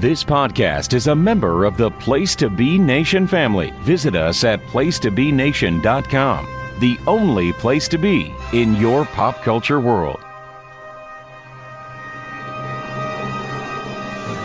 This podcast is a member of the Place to Be Nation family. Visit us at placetobenation.com, the only place to be in your pop culture world.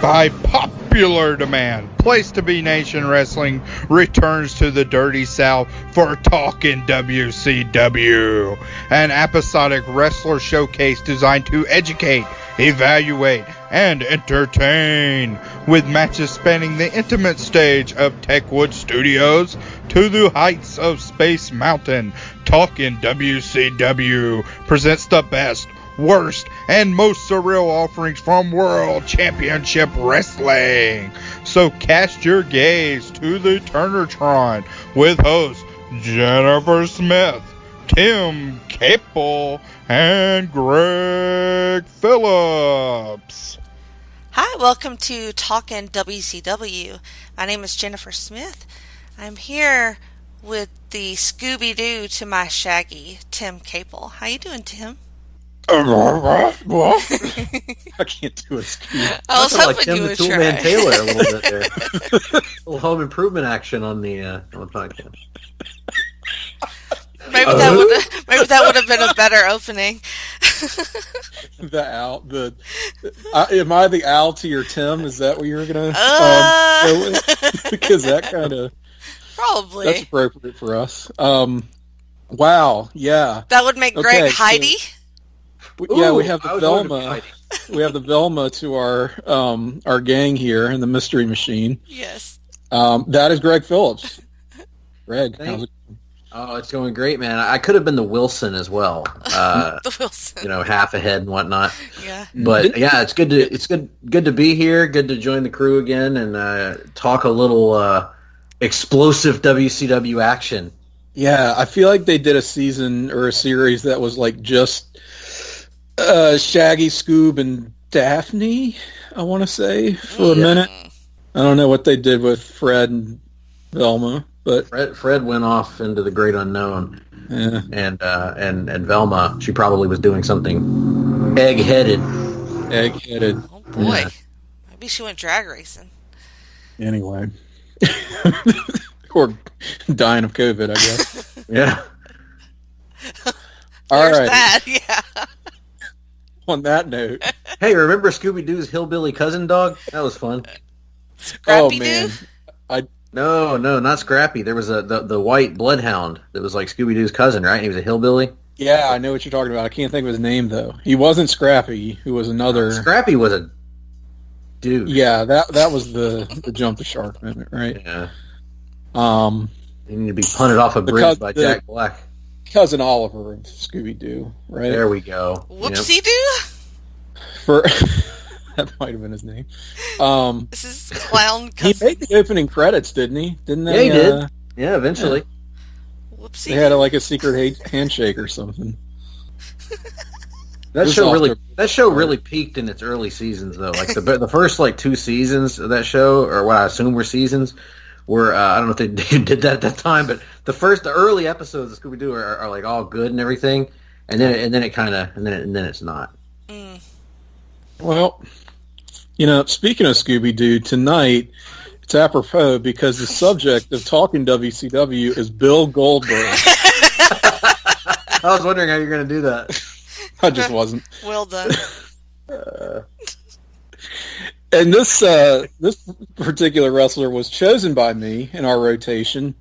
By popular demand, Place to Be Nation Wrestling returns to the Dirty South for Talk'n WCW, an episodic wrestler showcase designed to educate, evaluate, and entertain, with matches spanning the intimate stage of Techwood Studios to the heights of Space Mountain. Talk'n WCW presents the best, worst, and most surreal offerings from World Championship Wrestling. So cast your gaze to the Turnertron with hosts Jennifer Smith, Tim Capel, and Greg Phillips. Hi, welcome to Talk'n WCW. My name is Jennifer Smith. I'm here with the Scooby-Doo to my Shaggy, Tim Capel. How you doing, Tim? I can't do a Scooby. I was hoping like you Tim would the try. Toolman Taylor a little bit there. A little home improvement action on the podcast. Maybe that would have been a better opening. Am I the owl to your Tim? Is that what you're gonna go with? Because that kind of probably that's appropriate for us. Wow, yeah. That would make Greg Heidi. So, we have the Velma. We have the Velma to our gang here in the Mystery Machine. Yes. That is Greg Phillips. Greg, how's it going? Oh, it's going great, man. I could have been the Wilson as well. The Wilson. Half ahead and whatnot. Yeah. But yeah, it's good to be here. Good to join the crew again and talk a little explosive WCW action. Yeah, I feel like they did a season or a series that was like just Shaggy, Scoob, and Daphne, I want to say, for a minute. I don't know what they did with Fred and Velma, but Fred went off into the great unknown. Yeah. And Velma, she probably was doing something egg-headed. Oh boy. Yeah. Maybe she went drag racing. Anyway. Or dying of COVID, I guess. Yeah. All right. That, yeah. On that note. Hey, remember Scooby-Doo's hillbilly cousin dog? That was fun. Scrappy man. No, not Scrappy. There was the white bloodhound that was like Scooby-Doo's cousin, right? He was a hillbilly. Yeah, I know what you're talking about. I can't think of his name, though. He wasn't Scrappy, who was another... Scrappy was a dude. Yeah, that was the jump the shark moment, right? Yeah. He needed to be punted off a bridge by Jack Black. Cousin Oliver of Scooby-Doo, right? There we go. Whoopsie-doo? For that might have been his name. This is clown cousin. He made the opening credits, didn't he? Didn't they? Yeah, he did. Yeah, eventually. Yeah. Whoopsie. They had a secret handshake or something. That show really peaked in its early seasons, though. Like the first 2 seasons of that show, or what I assume were seasons, were I don't know if they did that at that time, but the early episodes of Scooby Doo are like all good and everything, and then it's not. Mm. Well, speaking of Scooby Doo, tonight it's apropos because the subject of Talk'n WCW is BILL Goldberg. I was wondering how you're going to do that. I just wasn't. Well done. And this particular wrestler was chosen by me in our rotation.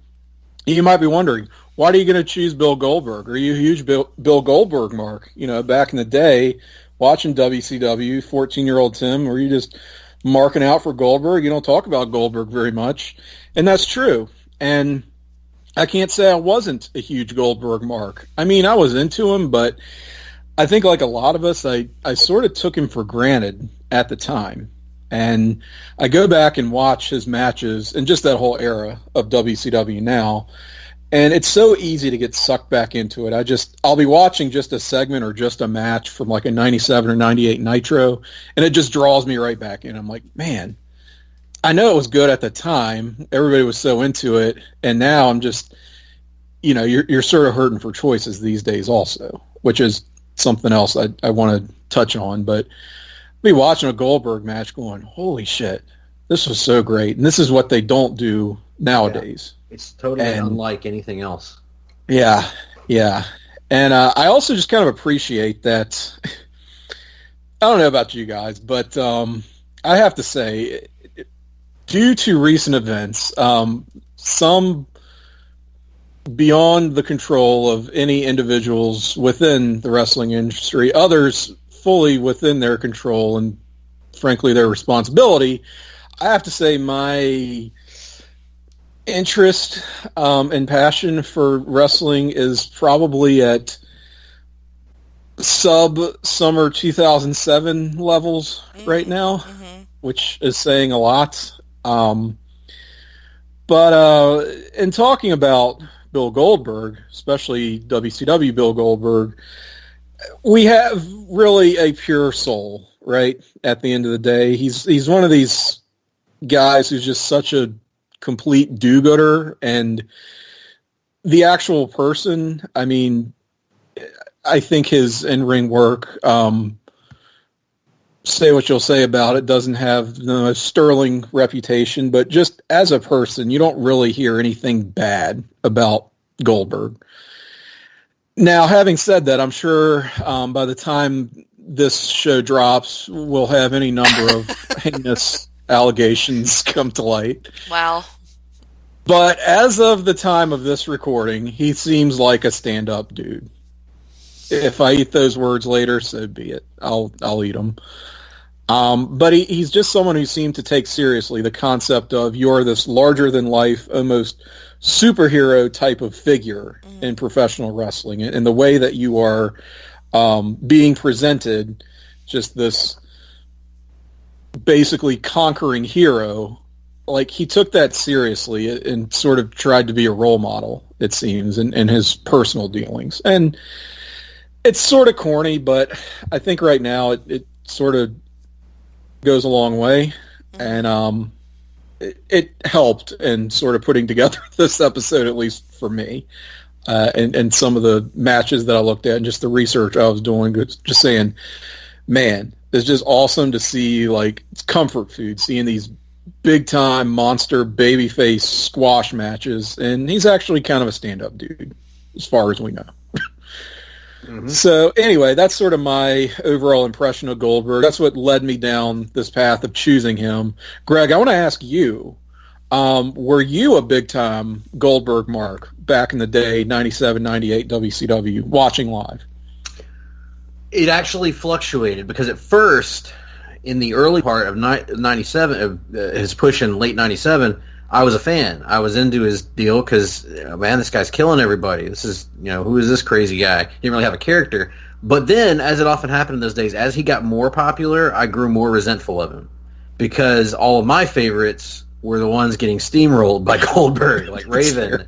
You might be wondering, why are you going to choose BILL Goldberg? Are you a huge Bill Goldberg mark? Back in the day, watching WCW, 14-year-old Tim, were you just marking out for Goldberg? You don't talk about Goldberg very much. And that's true. And I can't say I wasn't a huge Goldberg mark. I mean, I was into him, but I think like a lot of us, I sort of took him for granted at the time. And I go back and watch his matches and just that whole era of WCW now, and it's so easy to get sucked back into it. I'll be watching just a segment or just a match from like a 97 or 98 Nitro, and it just draws me right back in. I'm like, man, I know it was good at the time. Everybody was so into it, and now I'm just, you're sort of hurting for choices these days also, which is something else I want to touch on, but be watching a Goldberg match going, holy shit, This was so great, and this is what they don't do nowadays. Yeah. It's totally unlike anything else. Yeah, yeah. And I also just kind of appreciate that. I don't know about you guys, but I have to say, due to recent events, some beyond the control of any individuals within the wrestling industry, others fully within their control and frankly their responsibility, I have to say my interest and passion for wrestling is probably at summer 2007 levels right now, which is saying a lot. But in talking about Bill Goldberg, especially WCW Bill Goldberg, we have really a pure soul, right? At the end of the day, he's one of these guys who's just such a complete do-gooder, and the actual person, I mean, I think his in-ring work, say what you'll say about it, doesn't have the most sterling reputation, but just as a person, you don't really hear anything bad about Goldberg. Now, having said that, I'm sure by the time this show drops, we'll have any number of heinous allegations come to light. Wow. But as of the time of this recording, he seems like a stand-up dude. If I eat those words later, so be it. I'll eat them. But he's just someone who seemed to take seriously the concept of you're this larger-than-life, almost superhero type of figure in professional wrestling. And the way that you are being presented, just this basically conquering hero, like he took that seriously and sort of tried to be a role model, it seems, in his personal dealings. And it's sort of corny, but I think right now it sort of goes a long way. And it helped in sort of putting together this episode, at least for me. And some of the matches that I looked at and just the research I was doing, just saying, man, it's just awesome to see, like, it's comfort food, seeing these big-time monster babyface squash matches. And he's actually kind of a stand-up dude, as far as we know. So anyway, that's sort of my overall impression of Goldberg. That's what led me down this path of choosing him. Greg, I want to ask you, were you a big-time Goldberg mark back in the day, 97, 98 WCW, watching live? It actually fluctuated because at first, in the early part of 97, his push in late 97, I was a fan. I was into his deal because, man, this guy's killing everybody. This is, who is this crazy guy? He didn't really have a character. But then, as it often happened in those days, as he got more popular, I grew more resentful of him because all of my favorites were the ones getting steamrolled by Goldberg, like Raven.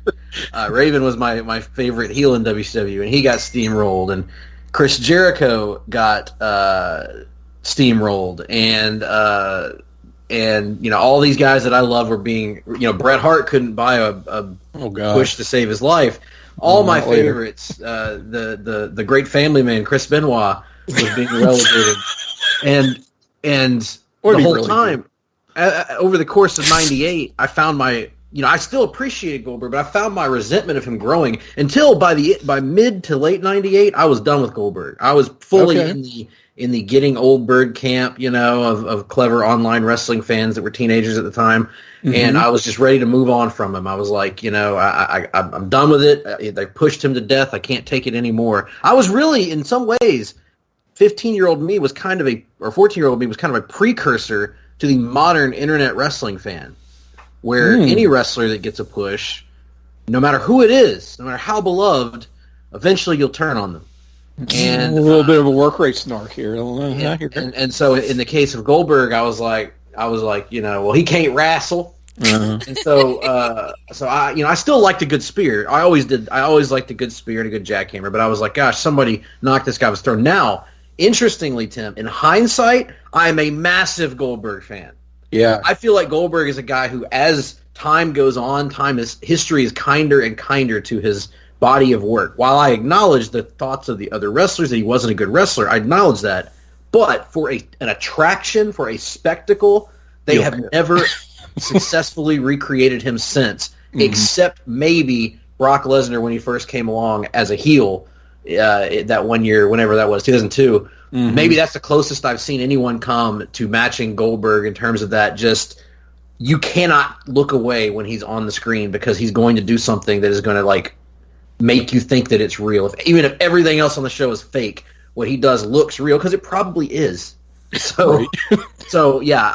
Raven was my favorite heel in WCW, and he got steamrolled. And Chris Jericho got steamrolled, and all these guys that I love were being, Bret Hart couldn't buy a push to save his life. All my favorites, the great family man Chris Benoit was being relegated, and the whole time over the course of '98, I found my, I still appreciated Goldberg, but I found my resentment of him growing until by mid to late '98, I was done with Goldberg. I was fully in the getting old bird camp, of clever online wrestling fans that were teenagers at the time. And I was just ready to move on from him. I was like, I'm done with it. They pushed him to death. I can't take it anymore. I was really, in some ways, 15-year-old me was kind of or 14-year-old me was kind of a precursor to the modern internet wrestling fan, where any wrestler that gets a push, no matter who it is, no matter how beloved, eventually you'll turn on them. And a little bit of a work rate snark here. And so in the case of Goldberg, I was like, well, he can't wrestle. And so I still liked a good spear. I always did. I always liked a good spear and a good jackhammer. But I was like, gosh, somebody knocked this guy off his throne. Now, interestingly, Tim, in hindsight, I am a massive Goldberg fan. Yeah, I feel like Goldberg is a guy who, as time goes on, history is kinder and kinder to his body of work. While I acknowledge the thoughts of the other wrestlers that he wasn't a good wrestler, I acknowledge that. But for an attraction, for a spectacle, they have never successfully recreated him since, except maybe Brock Lesnar when he first came along as a heel that one year, whenever that was, 2002. Maybe that's the closest I've seen anyone come to matching Goldberg in terms of that. Just you cannot look away when he's on the screen because he's going to do something that is going to like make you think that it's real. Even if everything else on the show is fake, what he does looks real because it probably is. So, so yeah,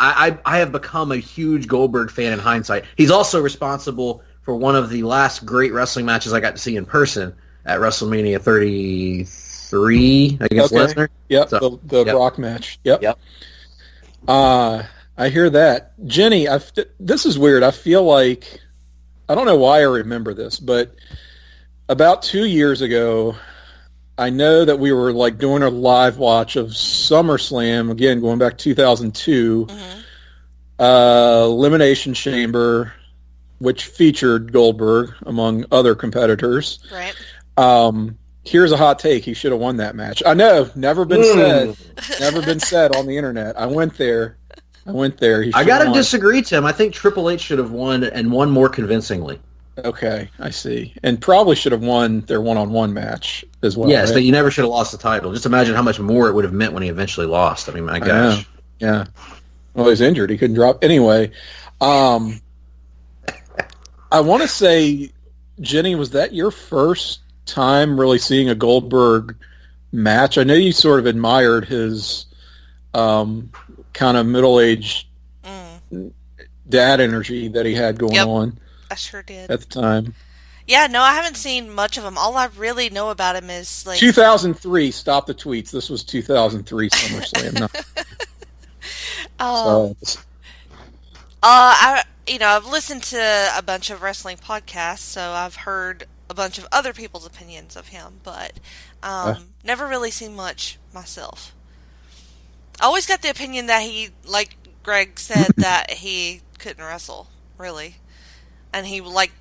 I have become a huge Goldberg fan in hindsight. He's also responsible for one of the last great wrestling matches I got to see in person at WrestleMania 33 against Lesnar. Yep, so, the Brock match. Yep. I hear that. Jenny, this is weird. I feel like, I don't know why I remember this, but about 2 years ago, I know that we were like doing a live watch of SummerSlam, again, going back 2002, Elimination Chamber, which featured Goldberg, among other competitors. Right. Here's a hot take. He should have won that match. I know. Never been said. Never been said on the internet. I went there. I got to disagree, Tim. I think Triple H should have won and won more convincingly. Okay, I see. And probably should have won their one-on-one match as well. Yes, right? that you never should have lost the title. Just imagine how much more it would have meant when he eventually lost. I mean, my gosh. Yeah. Well, he's injured. He couldn't drop. Anyway, I want to say, Jenny, was that your first time really seeing a Goldberg match? I know you sort of admired his kind of middle-aged dad energy that he had going on. I sure did. At the time. Yeah, no, I haven't seen much of him. All I really know about him is like 2003. Stop the tweets. This was 2003 SummerSlam. I've listened to a bunch of wrestling podcasts, so I've heard a bunch of other people's opinions of him, but never really seen much myself. I always got the opinion that he, like Greg said, that he couldn't wrestle, really. And he, like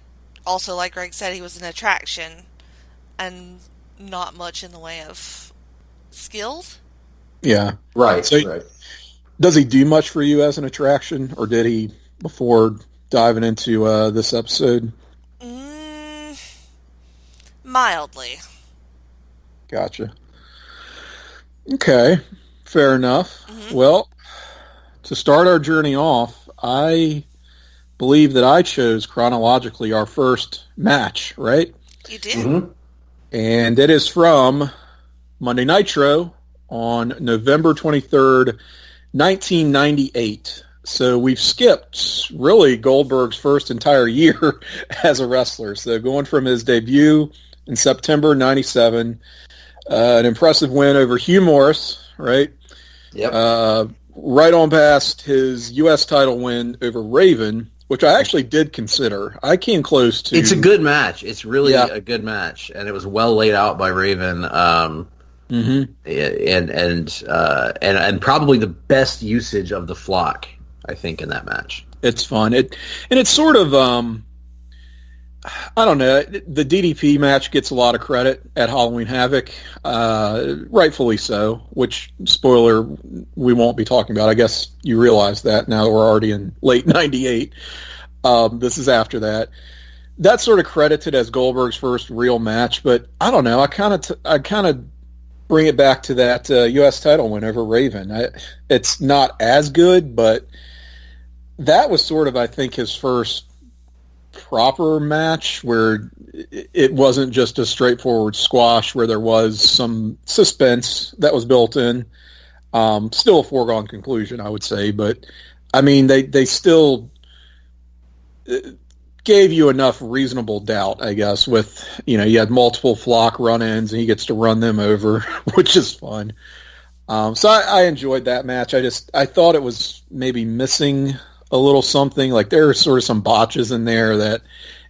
Greg said, he was an attraction and not much in the way of skills. Yeah. Right. So right. Does he do much for you as an attraction, or did he before diving into this episode? Mildly. Gotcha. Okay. Fair enough. Well, to start our journey off, I believe that I chose chronologically our first match, right? You did. And it is from Monday Nitro on November 23rd, 1998. So we've skipped really Goldberg's first entire year as a wrestler. So going from his debut in September 97, an impressive win over Hugh Morris, right? Yep. Right on past his U.S. title win over Raven, which I actually did consider. I came close to. It's a good match. It's really a good match, and it was well laid out by Raven. And probably the best usage of the flock, I think, in that match. It's fun. It's sort of I don't know. The DDP match gets a lot of credit at Halloween Havoc, rightfully so. Which, spoiler, we won't be talking about. I guess you realize that now that we're already in late '98. This is after that. That's sort of credited as Goldberg's first real match, but I don't know. I kind of bring it back to that U.S. title win over Raven. It's not as good, but that was sort of, I think, his first proper match where it wasn't just a straightforward squash where there was some suspense that was built in. Still a foregone conclusion, I would say, but I mean, they still gave you enough reasonable doubt, I guess, with, you had multiple flock run-ins and he gets to run them over, which is fun. So I enjoyed that match. I thought it was maybe missing a little something. Like there are sort of some botches in there that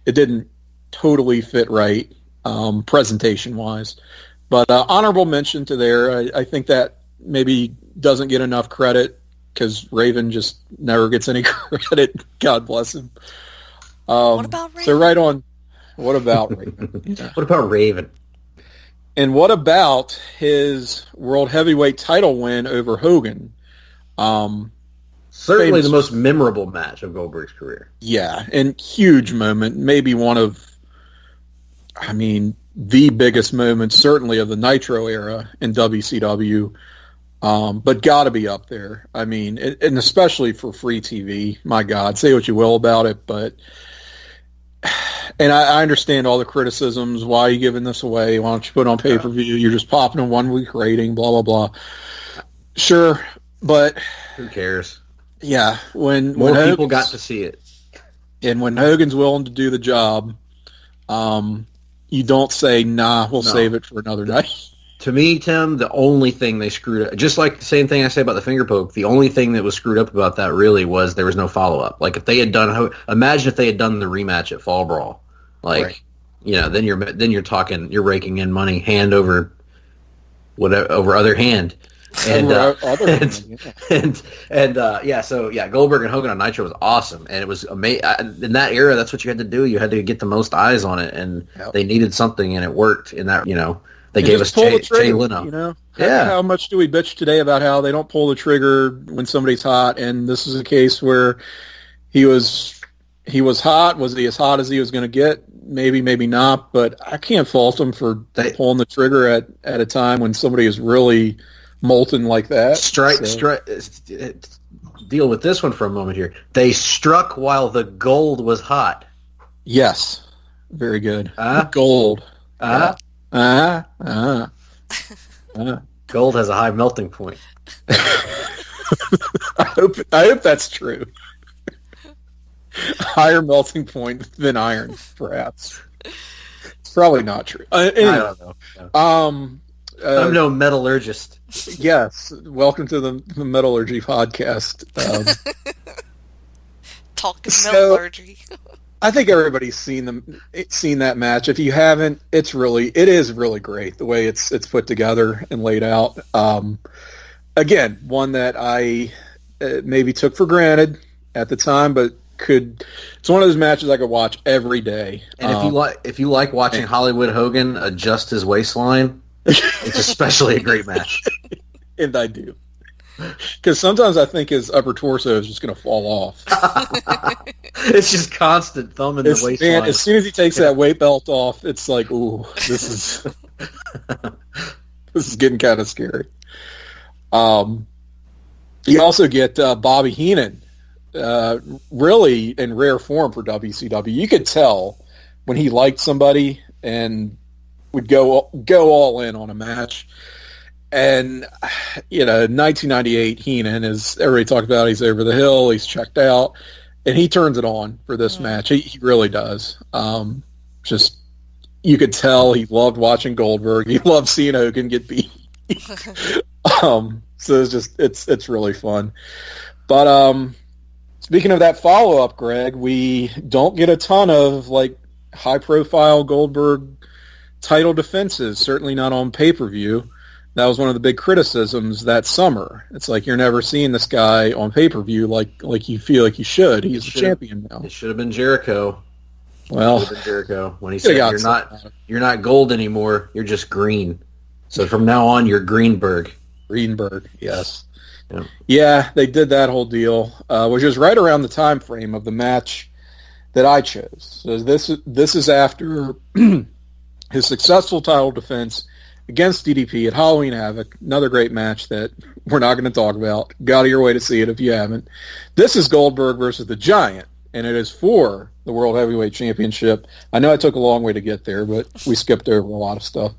it didn't totally fit right, presentation-wise. But honorable mention to there. I think that maybe doesn't get enough credit because Raven just never gets any credit. God bless him. What about Raven? So right on. What about Raven? Yeah. What about Raven? And what about his World Heavyweight title win over Hogan? Certainly the most memorable match of Goldberg's career. Yeah, and huge moment. Maybe one of, the biggest moment, certainly of the Nitro era in WCW. But got to be up there. And especially for free TV. My God, say what you will about it, but and I understand all the criticisms. Why are you giving this away? Why don't you put it on pay-per-view? You're just popping a 1 week rating. Blah blah blah. Sure, but who cares? Yeah, when people got to see it, and when Hogan's willing to do the job, you don't say, "Nah, we'll save it for another night." To me, Tim, the only thing they screwed up, just like the same thing I say about the finger poke, the only thing that was screwed up about that really was there was no follow-up. Like, if they had done, imagine if they had done the rematch at Fall Brawl. Like, then you're talking, you're raking in money hand over over other hand. And Goldberg and Hogan on Nitro was awesome, and it was amazing. In that era, that's what you had to do. You had to get the most eyes on it, and they needed something, and it worked. In that, they gave us Jay Leno. How much do we bitch today about how they don't pull the trigger when somebody's hot? And this is a case where he was hot. Was he as hot as he was going to get? Maybe, maybe not. But I can't fault him for pulling the trigger at a time when somebody is really molten like that. Deal with this one for a moment here. They struck while the gold was hot. Yes, very good. Gold. Gold has a high melting point. I hope that's true. Higher melting point than iron, perhaps. It's probably not true. Anyway, I don't know. I'm no metallurgist. Yes, welcome to the Metallurgy podcast. Talking metallurgy. I think everybody's seen that match. If you haven't, it is really great the way it's put together and laid out. Again, one that I maybe took for granted at the time, but it's one of those matches I could watch every day. And if you like watching Hollywood Hogan adjust his waistline, it's especially a great match. And I do. Because sometimes I think his upper torso is just going to fall off. It's just constant thumbing the waistline. Man, as soon as he takes that weight belt off, it's like, ooh, this is getting kind of scary. You also get Bobby Heenan, really in rare form for WCW. You could tell when he liked somebody and would go all in on a match. And, 1998 Heenan, is everybody talked about, he's over the hill, he's checked out, and he turns it on for this match. He really does. Just, you could tell he loved watching Goldberg. He loved seeing Hogan get beat. So it's really fun. But speaking of that follow-up, Greg, we don't get a ton of, high-profile Goldberg title defenses, certainly not on pay-per-view. That was one of the big criticisms that summer. It's like you're never seeing this guy on pay-per-view like you feel like you should. He's the champion now. It should have been Jericho. Well, Jericho when he said you're not gold anymore, you're just green. So from now on, you're Greenberg. Greenberg, yes. Yeah, they did that whole deal, which is right around the time frame of the match that I chose. So this is after his successful title defense against DDP at Halloween Havoc. Another great match that we're not going to talk about. Go out of your way to see it if you haven't. This is Goldberg versus the Giant, and it is for the World Heavyweight Championship. I know I took a long way to get there, but we skipped over a lot of stuff.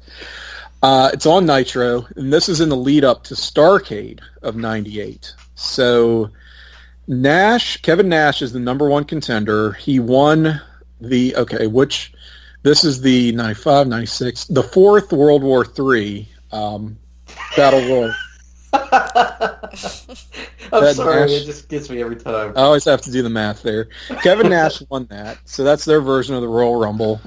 It's on Nitro, and this is in the lead-up to Starrcade of 98. So Kevin Nash is the number one contender. He won this is the 95, 96, the fourth World War III Battle Royal. I'm sorry, Nash, it just gets me every time. I always have to do the math there. Kevin Nash won that, so that's their version of the Royal Rumble.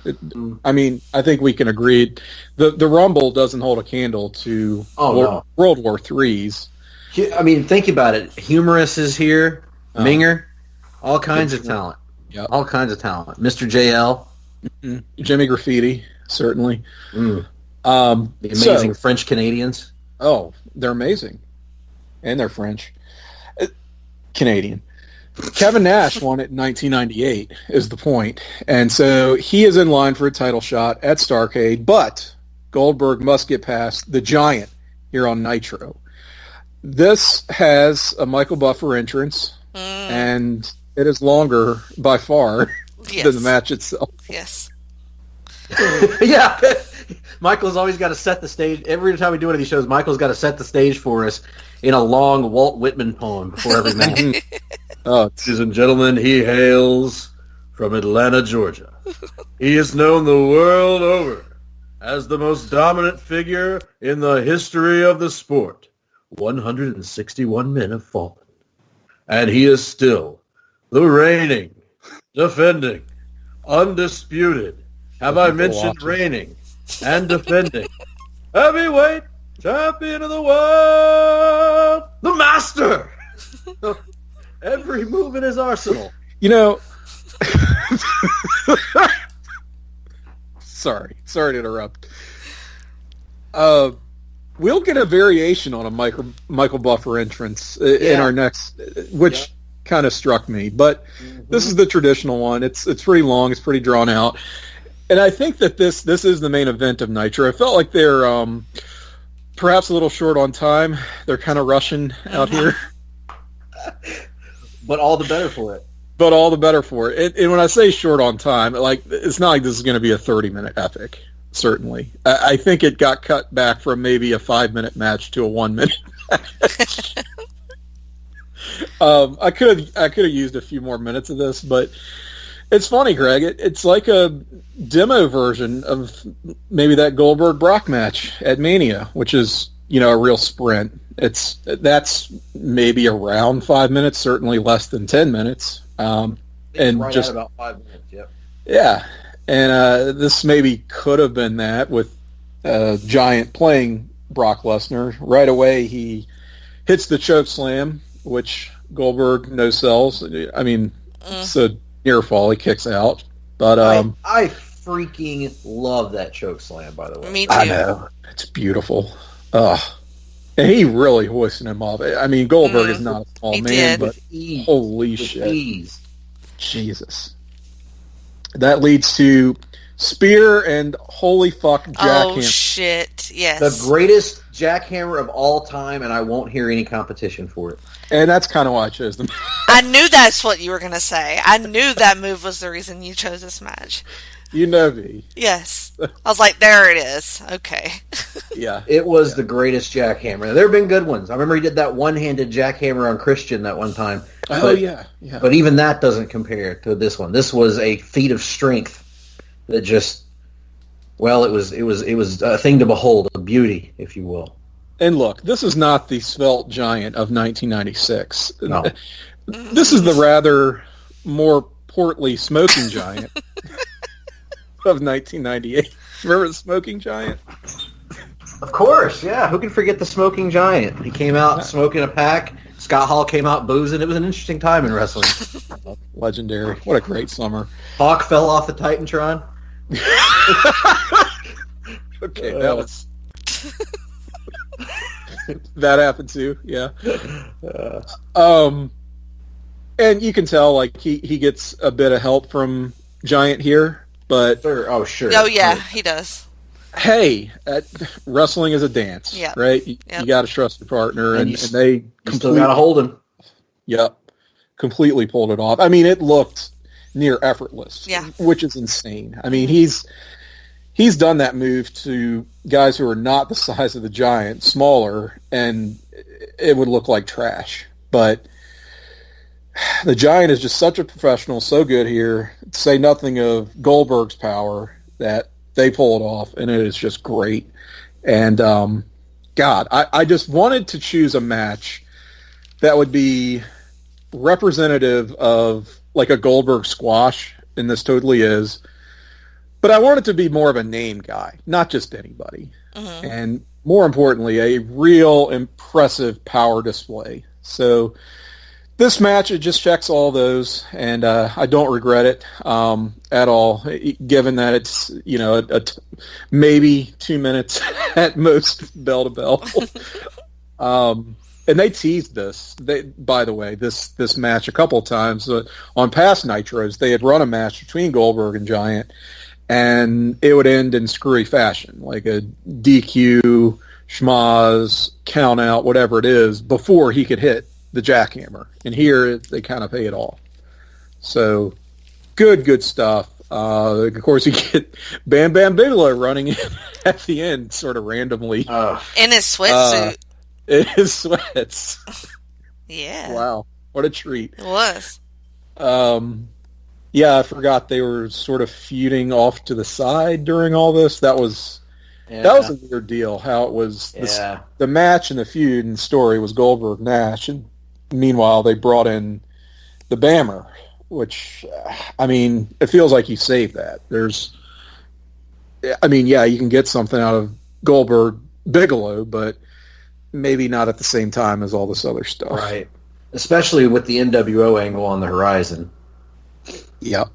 I think we can agree. The Rumble doesn't hold a candle to World War III's. Think about it. Humorous is here. Minger. All kinds of talent. Yep. All kinds of talent. Mr. JL. Jimmy Graffiti, certainly. The amazing French Canadians. Oh, they're amazing. And they're French. Canadian. Kevin Nash won it in 1998 is the point. And so he is in line for a title shot at Starrcade, but Goldberg must get past the Giant here on Nitro. This has a Michael Buffer entrance, and it is longer by far than the match itself. Yes. Yeah. Michael's always got to set the stage. Every time we do one of these shows, Michael's got to set the stage for us in a long Walt Whitman poem before every match. Ladies and gentlemen, he hails from Atlanta, Georgia. He is known the world over as the most dominant figure in the history of the sport. 161 men have fallen. And he is still the reigning, defending, undisputed. Have I mentioned reigning and defending heavyweight champion of the world? The master! Every move in his arsenal. You know, sorry to interrupt. We'll get a variation on a Michael Buffer entrance in our next, which kind of struck me. But this is the traditional one. It's pretty long. It's pretty drawn out. And I think that this is the main event of Nitro. I felt like they're perhaps a little short on time. They're kind of rushing out here. But all the better for it. And when I say short on time, it's not like this is going to be a 30-minute epic. Certainly, I think it got cut back from maybe a 5-minute match to a 1-minute match. I could have used a few more minutes of this, but it's funny, Greg. It's like a demo version of maybe that Goldberg Brock match at Mania, which is a real sprint. That's maybe around 5 minutes, certainly less than 10 minutes, and right just at about 5 minutes. Yep. Yeah. And this maybe could have been that with Giant playing Brock Lesnar. Right away, he hits the choke slam, which Goldberg no-sells. I mean, it's a near fall. He kicks out. But I freaking love that choke slam, by the way. Me too. I know. It's beautiful. And he really hoisted him off. I mean, Goldberg is not a small man, but holy shit. Ease. Jesus. That leads to spear and holy fuck jackhammer. Oh, shit. Yes. The greatest jackhammer of all time, and I won't hear any competition for it. And that's kind of why I chose them. I knew that's what you were going to say. I knew that move was the reason you chose this match. You know me. Yes. I was like, there it is. Okay. Yeah. It was the greatest jackhammer. There have been good ones. I remember he did that one-handed jackhammer on Christian that one time. Yeah. But even that doesn't compare to this one. This was a feat of strength that just, well, it was a thing to behold, a beauty, if you will. And look, this is not the svelte Giant of 1996. No. This is the rather more portly smoking Giant of 1998. Remember the smoking Giant? Of course, yeah. Who can forget the smoking Giant? He came out smoking a pack. Scott Hall came out boozing. It was an interesting time in wrestling. Legendary. What a great summer. Hawk fell off the Titantron. Okay, that was... that happened too, yeah. And you can tell, he gets a bit of help from Giant here, but... Sure. Oh, sure. Oh, yeah, he does. Hey, wrestling is a dance, right? You got to trust your partner, and they still got to hold him. Yep, completely pulled it off. I mean, it looked near effortless, which is insane. I mean, he's done that move to guys who are not the size of the Giant, smaller, and it would look like trash. But the Giant is just such a professional, so good here. To say nothing of Goldberg's power, that they pull it off, and it is just great. And, God, I just wanted to choose a match that would be representative of, like, a Goldberg squash, and this totally is. But I wanted to be more of a name guy, not just anybody. Mm-hmm. And more importantly, a real impressive power display. So this match, it just checks all those, and I don't regret it at all, given that it's, maybe 2 minutes at most, bell to bell. and they teased this. By the way, this match a couple of times on past Nitros. They had run a match between Goldberg and Giant, and it would end in screwy fashion, like a DQ, schmaz, count out, whatever it is, before he could hit the jackhammer. And here they kind of pay it off. So good stuff. Of course, you get Bam Bam Bigelow running in at the end, sort of randomly. In his sweatsuit. In his sweats. Yeah. Wow. What a treat. It was. Yeah, I forgot they were sort of feuding off to the side during all this. That was a weird deal, how it was. The match and the feud and story was Goldberg-Nash, and meanwhile they brought in the Bammer, which, I mean, it feels like you saved that. You can get something out of Goldberg-Bigelow, but maybe not at the same time as all this other stuff. Right. Especially with the NWO angle on the horizon. Yep.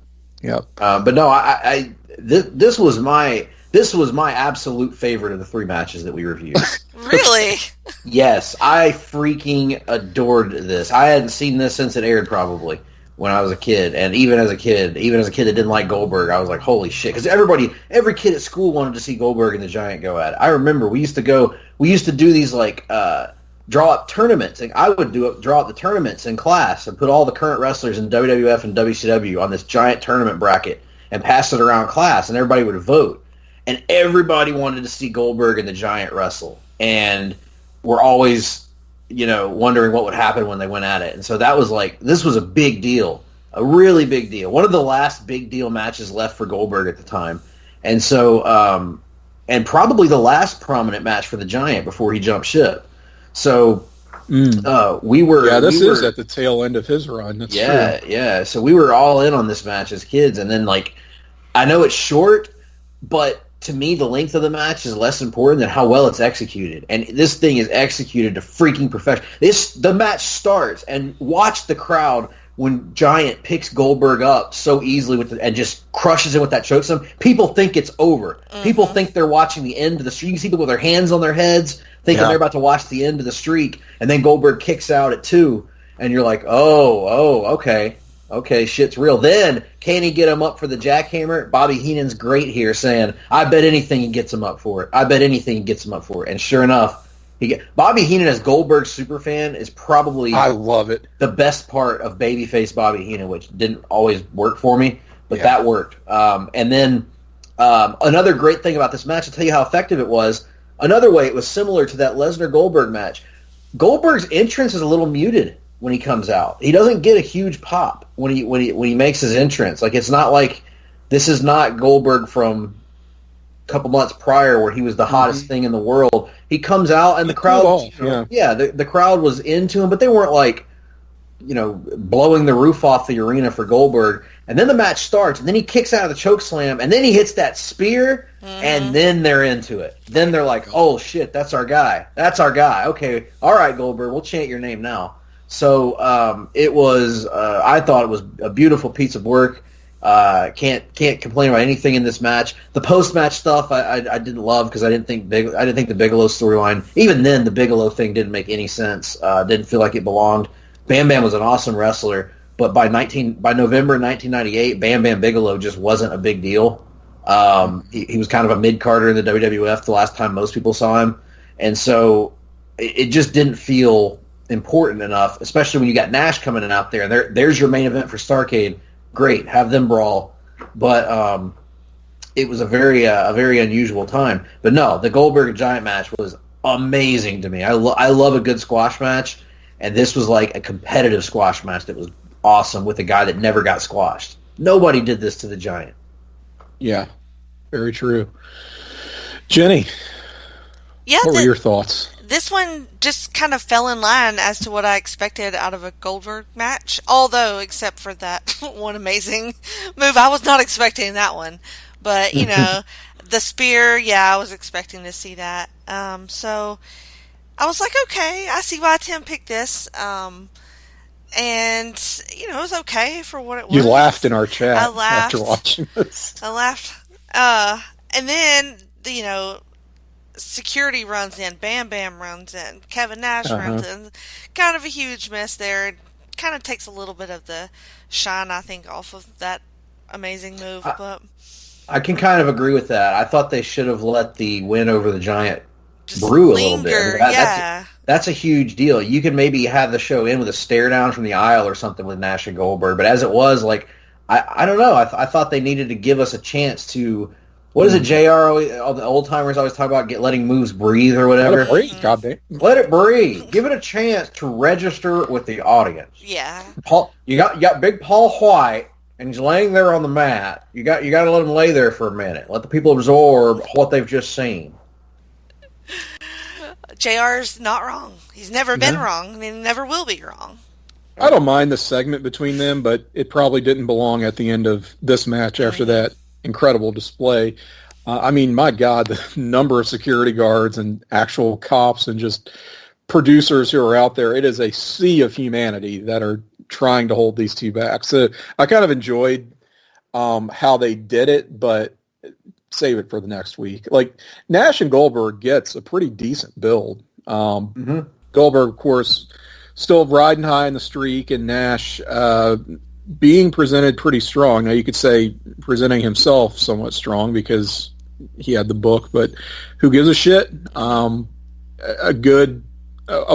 But no, this was my absolute favorite of the 3 matches that we reviewed. Really? Yes, I freaking adored this. I hadn't seen this since it aired, probably when I was a kid, and even as a kid that didn't like Goldberg, I was like, holy shit! Because every kid at school wanted to see Goldberg and the Giant go at it. I remember we used to do these like draw up tournaments, and I would draw up the tournaments in class and put all the current wrestlers in WWF and WCW on this giant tournament bracket and pass it around class, and everybody would vote. And everybody wanted to see Goldberg and the Giant wrestle, and we're always, wondering what would happen when they went at it. And so this was a big deal, a really big deal, one of the last big deal matches left for Goldberg at the time, and so and probably the last prominent match for the Giant before he jumped ship. So we were... Yeah, this is at the tail end of his run. That's true. Yeah. So we were all in on this match as kids. And then, I know it's short, but to me, the length of the match is less important than how well it's executed. And this thing is executed to freaking perfection. The match starts, and watch the crowd when Giant picks Goldberg up so easily and just crushes him with that chokeslam. People think it's over. Mm-hmm. People think they're watching the end of the streak. You see people with their hands on their heads, thinking they're about to watch the end of the streak, and then Goldberg kicks out at 2, and you're like, okay, shit's real. Then, can he get him up for the jackhammer? Bobby Heenan's great here, saying, I bet anything he gets him up for it. And sure enough, Bobby Heenan as Goldberg's superfan is probably I love it. The best part of babyface Bobby Heenan, which didn't always work for me, but that worked. And then another great thing about this match, to tell you how effective it was, another way it was similar to that Lesnar-Goldberg match. Goldberg's entrance is a little muted when he comes out. He doesn't get a huge pop when he makes his entrance. Like, it's not like this is not Goldberg from a couple months prior where he was the hottest thing in the world. He comes out and the crowd, the crowd was into him, but they weren't like, blowing the roof off the arena for Goldberg. And then the match starts, and then he kicks out of the chokeslam, and then he hits that spear, and then they're into it. Then they're like, oh shit, that's our guy. Okay, all right, Goldberg, we'll chant your name now. So it was. I thought it was a beautiful piece of work. Can't complain about anything in this match. The post match stuff I didn't love because I didn't think the Bigelow storyline. Even then, the Bigelow thing didn't make any sense. Didn't feel like it belonged. Bam Bam was an awesome wrestler, but by November 1998, Bam Bam Bigelow just wasn't a big deal. He was kind of a mid-carder in the WWF the last time most people saw him, and so it just didn't feel important enough, especially when you got Nash coming in out there. And there's your main event for Starrcade. Great, have them brawl. But it was a very unusual time. But no, the Goldberg and Giant match was amazing to me. I love a good squash match, and this was like a competitive squash match that was awesome with a guy that never got squashed. Nobody did this to the Giant. Yeah, very true. Jenny, what were your thoughts? This one just kind of fell in line as to what I expected out of a Goldberg match, although except for that one amazing move. I was not expecting that one. But, the spear, I was expecting to see that. So I was like, okay, I see why Tim picked this. And, it was okay for what it was. You laughed in our chat I laughed after watching this. I laughed. And then, security runs in, Bam Bam runs in, Kevin Nash runs in. Kind of a huge mess there. It kind of takes a little bit of the shine, I think, off of that amazing move. But I can kind of agree with that. I thought they should have let the win over the Giant just brew a linger, little bit. yeah. That's a huge deal. You could maybe have the show in with a stare down from the aisle or something with Nash and Goldberg. But as it was, like, I don't know. I thought they needed to give us a chance to. What is it, JR? All the old timers always talk about letting moves breathe or whatever. Let it breathe, goddamn. Let it breathe. Give it a chance to register with the audience. Yeah. Paul, you got Big Paul White, and he's laying there on the mat. You got to let him lay there for a minute. Let the people absorb what they've just seen. JR's not wrong. He's never been wrong. I mean, he never will be wrong. I don't mind the segment between them, but it probably didn't belong at the end of this match after that incredible display. I mean, my God, the number of security guards and actual cops and just producers who are out there, it is a sea of humanity that are trying to hold these two back. So I kind of enjoyed how they did it, but save it for the next week. Like, Nash and Goldberg gets a pretty decent build. Goldberg, of course, still riding high in the streak, and Nash being presented pretty strong. Now, you could say presenting himself somewhat strong because he had the book, but who gives a shit? A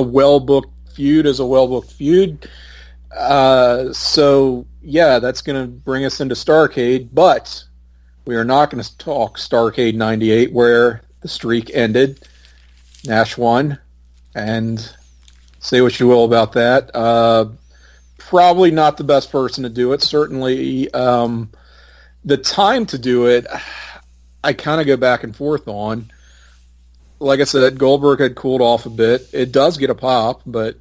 well-booked feud is a well-booked feud. So, yeah, that's going to bring us into Starrcade, but we are not going to talk Starrcade 98, where the streak ended. Nash won, and say what you will about that. Probably not the best person to do it. Certainly, the time to do it, I kind of go back and forth on. Like I said, Goldberg had cooled off a bit. It does get a pop, but,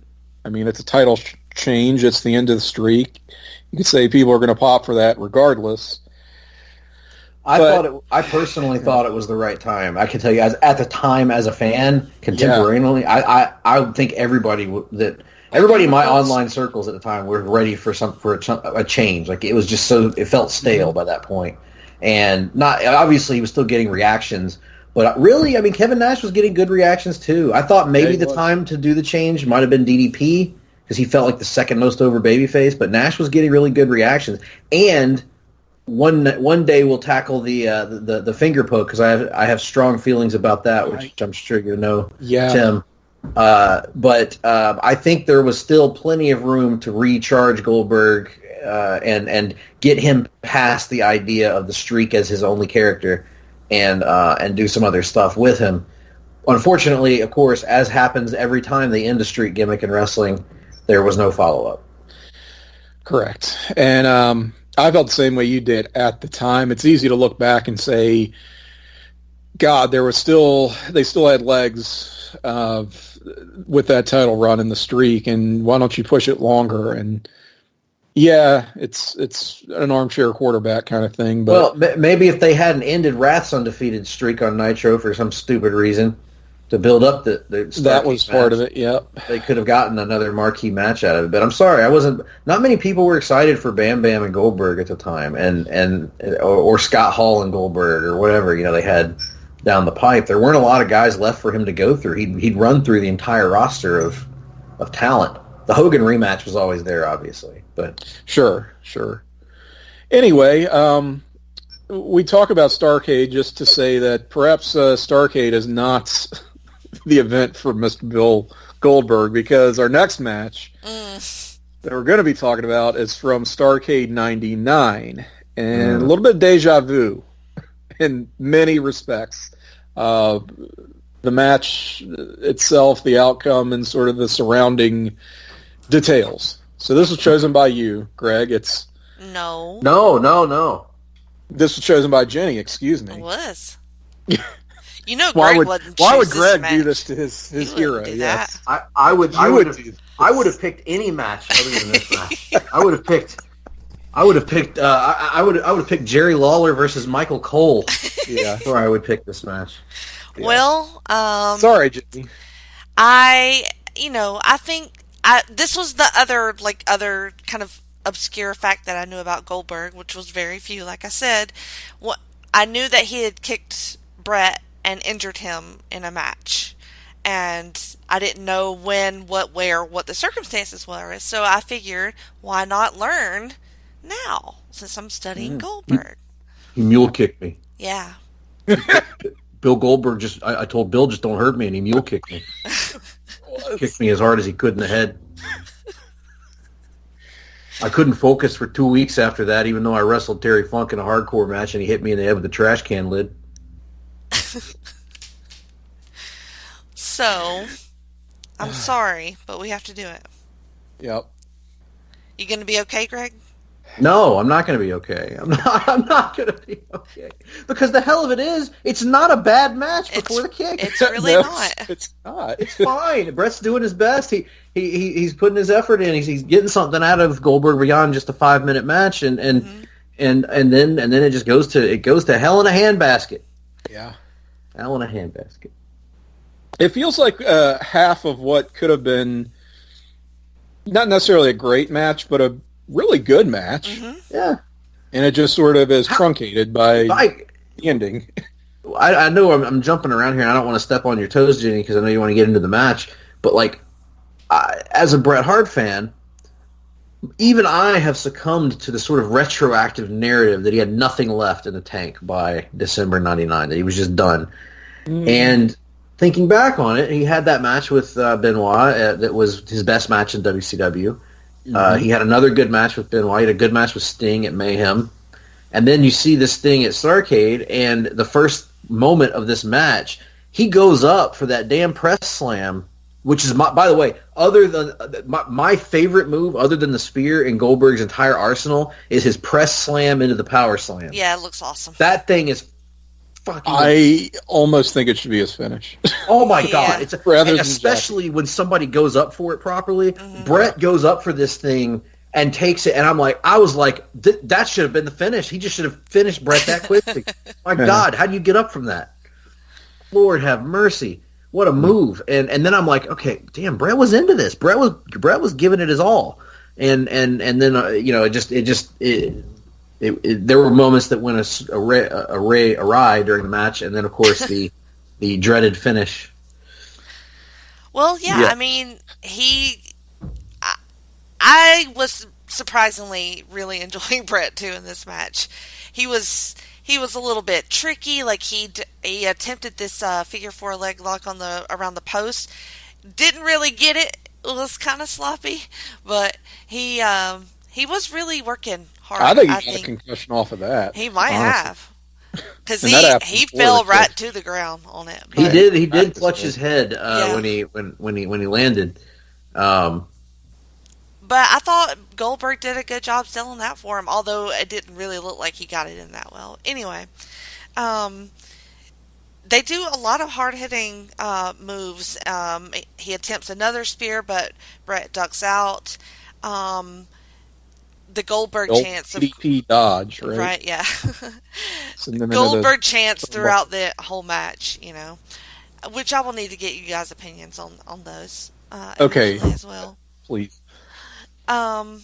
I mean, it's a title change. It's the end of the streak. You could say people are going to pop for that regardless. I personally thought it was the right time. I can tell you, at the time, as a fan, contemporaneously, I would think everybody in my online circles at the time were ready for a change. Like, it was just it felt stale by that point, and not obviously he was still getting reactions, but really, I mean, Kevin Nash was getting good reactions too. I thought maybe the time to do the change might have been DDP because he felt like the second most over babyface, but Nash was getting really good reactions. And one day we'll tackle the finger poke because I have strong feelings about that, which I'm sure you know, Tim. But I think there was still plenty of room to recharge Goldberg and get him past the idea of the streak as his only character and do some other stuff with him. Unfortunately, of course, as happens every time they end a streak gimmick in wrestling, there was no follow-up. Correct. And I felt the same way you did at the time. It's easy to look back and say, God, they still had legs with that title run in the streak, and why don't you push it longer? And yeah, it's an armchair quarterback kind of thing. But well, maybe if they hadn't ended Wrath's undefeated streak on Nitro for some stupid reason to build up the that was part of it. Yep, they could have gotten another marquee match out of it. But I'm sorry, not many people were excited for Bam Bam and Goldberg at the time, or Scott Hall and Goldberg or whatever they had down the pipe. There weren't a lot of guys left for him to go through. He'd run through the entire roster of talent. The Hogan rematch was always there, obviously, but sure. Anyway, we talk about Starrcade just to say that perhaps Starrcade is not the event for Mr. Bill Goldberg, because our next match that we're going to be talking about is from Starrcade 99, and a little bit of deja vu in many respects. The match itself, the outcome, and sort of the surrounding details. So this was chosen by you, Greg. No. This was chosen by Jenny. Excuse me. It was. Why would Greg match. do this to his hero? Yes. I would have picked any match other than this match. I would have picked Jerry Lawler versus Michael Cole. Yeah, or I would pick this match. Yeah. Well, sorry, Jenny. I think this was the other kind of obscure fact that I knew about Goldberg, which was very few. Like I said, I knew that he had kicked Brett and injured him in a match. And I didn't know when, what, where, what the circumstances were. So I figured, why not learn now, since I'm studying Goldberg? He mule kicked me. Yeah. Bill Goldberg I told Bill, just don't hurt me, and he mule kicked me. Kicked me as hard as he could in the head. I couldn't focus for 2 weeks after that, even though I wrestled Terry Funk in a hardcore match, and he hit me in the head with a trash can lid. So, I'm sorry, but we have to do it. Yep. You going to be okay, Greg? No, I'm not going to be okay. I'm not going to be okay. Because the hell of it is, it's not a bad match before the kick. It's really not. It's not. It's fine. Brett's doing his best. He's putting his effort in. He's getting something out of Goldberg beyond just a 5-minute match, and then it just goes to hell in a handbasket. Yeah. Hell in a handbasket. It feels like half of what could have been not necessarily a great match, but a really good match. Mm-hmm. Yeah. And it just sort of is truncated by the ending. I know I'm jumping around here, and I don't want to step on your toes, Jenny, because I know you want to get into the match. But, as a Bret Hart fan, even I have succumbed to the sort of retroactive narrative that he had nothing left in the tank by December 99, that he was just done. And thinking back on it, he had that match with Benoit that was his best match in WCW. He had another good match with Benoit. He had a good match with Sting at Mayhem. And then you see this Sting at Starrcade, and the first moment of this match, he goes up for that damn press slam, which is, by the way, other than my favorite move, other than the spear in Goldberg's entire arsenal, is his press slam into the power slam. Yeah, it looks awesome. That thing is fucking... I almost think it should be his finish. Oh my God. Yeah. Especially when somebody goes up for it properly. Brett goes up for this thing and takes it, and I was like, that should have been the finish. He just should have finished Brett that quickly. My God, how do you get up from that? Lord have mercy. What a move. And then I'm like, okay, damn, Brett was into this. Brett was giving it his all. And then there were moments that went awry during the match, and then of course the dreaded finish. Well, yeah. I mean, I was surprisingly really enjoying Brett too in this match. He was a little bit tricky. Like he attempted this figure 4 leg lock around the post. Didn't really get it. It was kind of sloppy, but he was really working hard. I think he got a concussion off of that. He might have, because he before fell right to the ground on it. But he did clutch his head when he landed. But I thought Goldberg did a good job selling that for him, although it didn't really look like he got it in that well. Anyway, they do a lot of hard-hitting moves. He attempts another spear, but Brett ducks out. The Goldberg chants of DP dodge, right? Right, yeah. Goldberg chants throughout the whole match, which I will need to get you guys' opinions on those. Okay, as well, please. And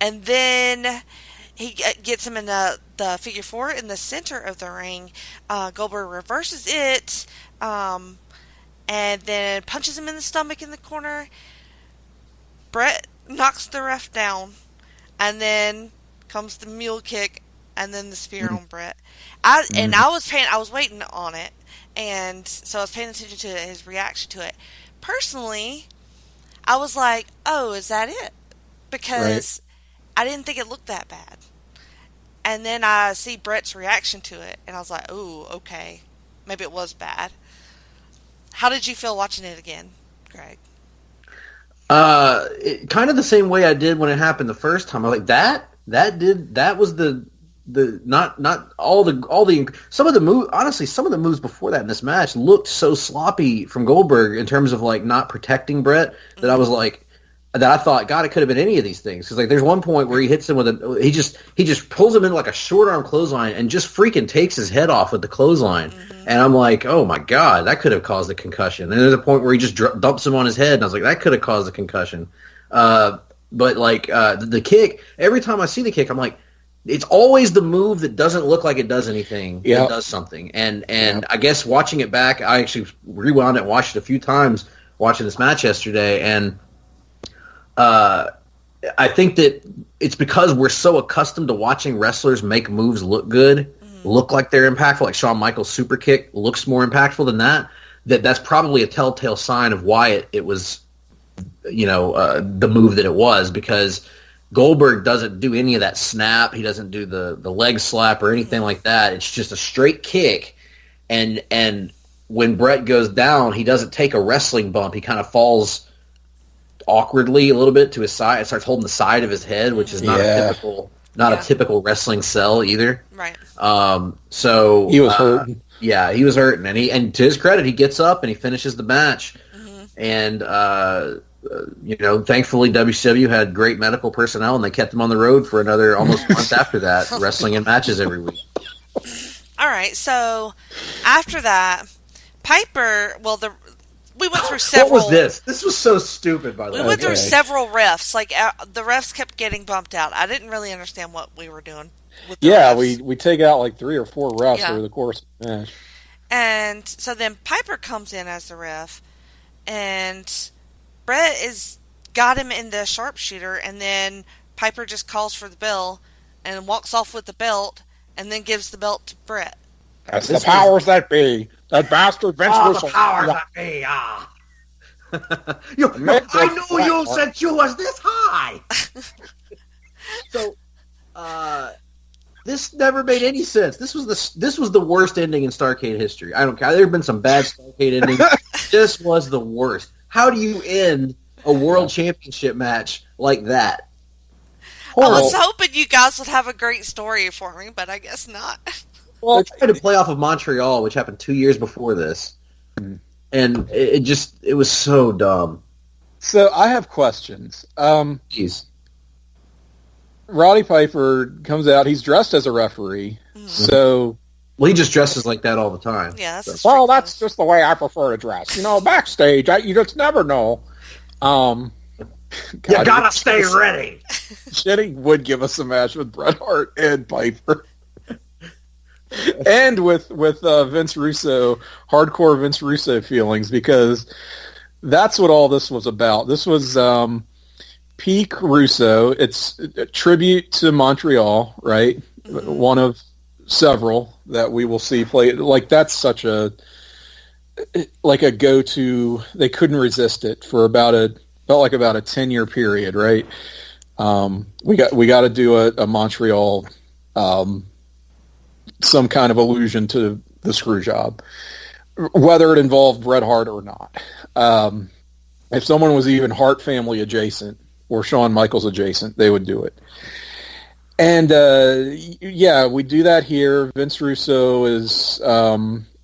then he gets him in the figure 4 in the center of the ring. Goldberg reverses it, and then punches him in the stomach in the corner. Brett knocks the ref down, and then comes the mule kick, and then the spear on Brett. I was waiting on it, and so I was paying attention to his reaction to it. Personally, I was like, "Oh, is that it?" Because I didn't think it looked that bad. And then I see Brett's reaction to it, and I was like, "Ooh, okay, maybe it was bad." How did you feel watching it again, Greg? Kind of the same way I did when it happened the first time. I was like, that was the not all the some of the moves. Honestly, some of the moves before that in this match looked so sloppy from Goldberg in terms of not protecting Brett that I was like, that I thought, God, it could have been any of these things. Because there's one point where he hits him with he just pulls him in like a short arm clothesline and just freaking takes his head off with the clothesline. And I'm like, oh my God, that could have caused a concussion. And there's a point where he just dumps him on his head, and I was like, that could have caused a concussion. But the kick, every time I see the kick, I'm like, it's always the move that doesn't look like it does anything. Yeah. It does something. And I guess watching it back, I actually rewound it and watched it a few times watching this match yesterday, and I think that it's because we're so accustomed to watching wrestlers make moves look good, look like they're impactful, like Shawn Michaels' super kick looks more impactful than that's probably a telltale sign of why it was, the move that it was, because Goldberg doesn't do any of that snap. He doesn't do the leg slap or anything like that. It's just a straight kick. And when Brett goes down, he doesn't take a wrestling bump. He kind of falls awkwardly a little bit to his side. It starts holding the side of his head, which is not a typical wrestling sell either. Right. So he was hurting. Yeah, he was hurting, and to his credit, he gets up and he finishes the match. And thankfully WCW had great medical personnel, and they kept him on the road for another almost month after that, wrestling in matches every week. All right, so after that, Piper. Well, we went through several. What was this? This was so stupid, by the way. We went through several refs. Like the refs kept getting bumped out. I didn't really understand what we were doing with the refs. we take out like 3 or 4 refs over the course of the match. And so then Piper comes in as the ref, and Brett got him in the sharpshooter, and then Piper just calls for the bell and walks off with the belt, and then gives the belt to Brett. That's the powers that be. That bastard Vince Russo. The powers that be. I knew you since you was this high. So, this never made any sense. This was the worst ending in Starrcade history. I don't care. There have been some bad Starrcade endings. This was the worst. How do you end a world championship match like that? I was hoping you guys would have a great story for me, but I guess not. Well, they're trying to play off of Montreal, which happened 2 years before this. And it was so dumb. So I have questions. Jeez. Roddy Piper comes out. He's dressed as a referee. So... Well, he just dresses like that all the time. Yeah, that's that's just the way I prefer to dress. Backstage, you just never know. You gotta stay ready. Shitty would give us a match with Bret Hart and Piper. And with Vince Russo, hardcore Vince Russo feelings, because that's what all this was about. This was peak Russo. It's a tribute to Montreal, right? One of several that we will see play. Like, that's such a go-to. They couldn't resist it for felt like about a 10-year period, right? We got to do a Montreal, some kind of allusion to the screw job, whether it involved Bret Hart or not. If someone was even Hart family adjacent or Shawn Michaels adjacent, they would do it. And, we do that here. Vince Russo is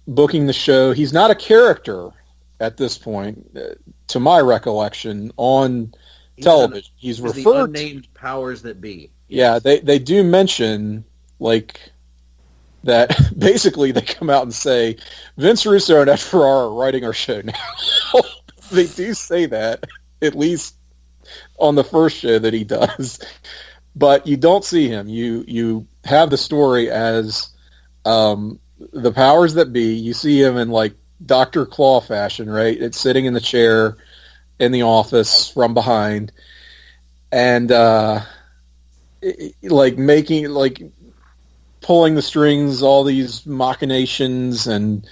booking the show. He's not a character at this point, to my recollection, on television. He's referred the unnamed powers that be. Yeah, they do mention, like, that basically they come out and say, Vince Russo and Ed Ferrara are writing our show now. They do say that, at least on the first show that he does. But you don't see him. You have the story as the powers that be. You see him in like Dr. Claw fashion, right? It's sitting in the chair in the office from behind, and pulling the strings, all these machinations, and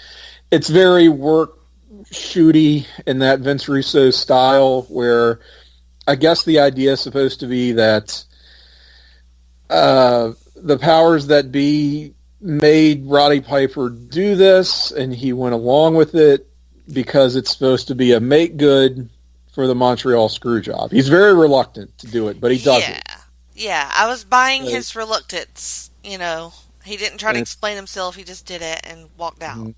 it's very work shooty in that Vince Russo style, where I guess the idea is supposed to be that the powers that be made Roddy Piper do this, and he went along with it because it's supposed to be a make good for the Montreal screw job. He's very reluctant to do it, but he does it. Yeah, I was buying his reluctance. He didn't try to explain himself. He just did it and walked out.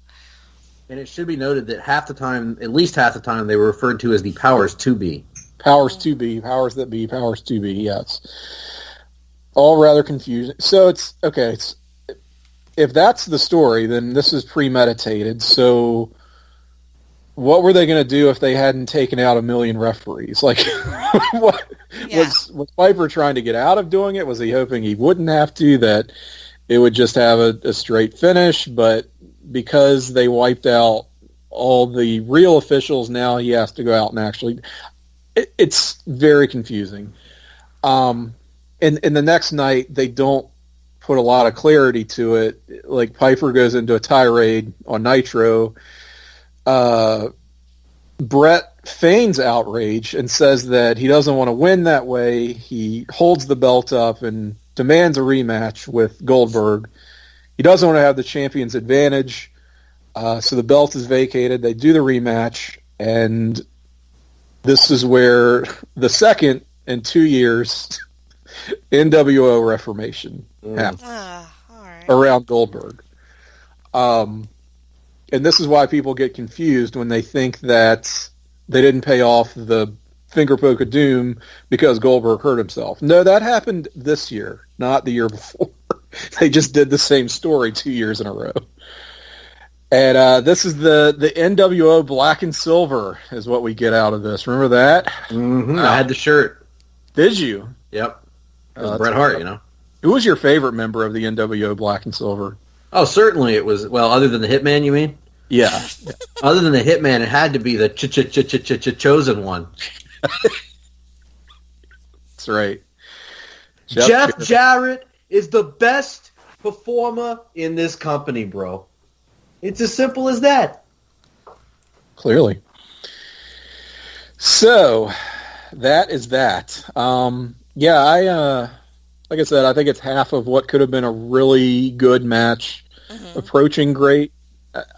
And it should be noted that at least half the time, they were referred to as the powers to be. Powers to be, powers that be, powers to be, yes. All rather confusing. So it's okay. If that's the story, then this is premeditated. So what were they going to do if they hadn't taken out 1 million referees? Like, what was Piper trying to get out of doing it? Was he hoping he wouldn't have to, that it would just have a straight finish? But because they wiped out all the real officials, now he has to go out and actually... It's very confusing. And the next night, they don't put a lot of clarity to it. Like, Piper goes into a tirade on Nitro. Brett feigns outrage and says that he doesn't want to win that way. He holds the belt up and demands a rematch with Goldberg. He doesn't want to have the champion's advantage, so the belt is vacated. They do the rematch, and this is where the second in 2 years NWO Reformation happened around Goldberg. And this is why people get confused when they think that they didn't pay off the finger poke of doom because Goldberg hurt himself. No, that happened this year, not the year before. They just did the same story 2 years in a row. And this is the NWO Black and Silver is what we get out of this. Remember that? Mm-hmm. I had the shirt. Did you? Yep. It was Bret Hart, you know. Who was your favorite member of the NWO Black and Silver? Oh, certainly it was. Well, other than the Hitman, you mean? Yeah. Other than the Hitman, it had to be the chosen one. That's right. Jeff Jarrett is the best performer in this company, bro. It's as simple as that. Clearly. So, that is that. Yeah, like I said, I think it's half of what could have been a really good match, approaching great.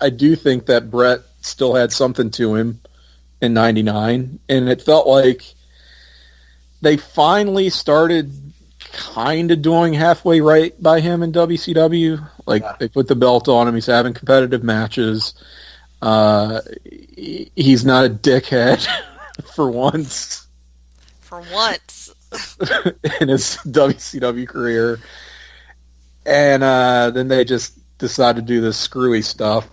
I do think that Brett still had something to him in 99, and it felt like they finally started kind of doing halfway right by him in WCW. Like, they put the belt on him. He's having competitive matches. He's not a dickhead for once. For once. In his WCW career. And then they just decide to do this screwy stuff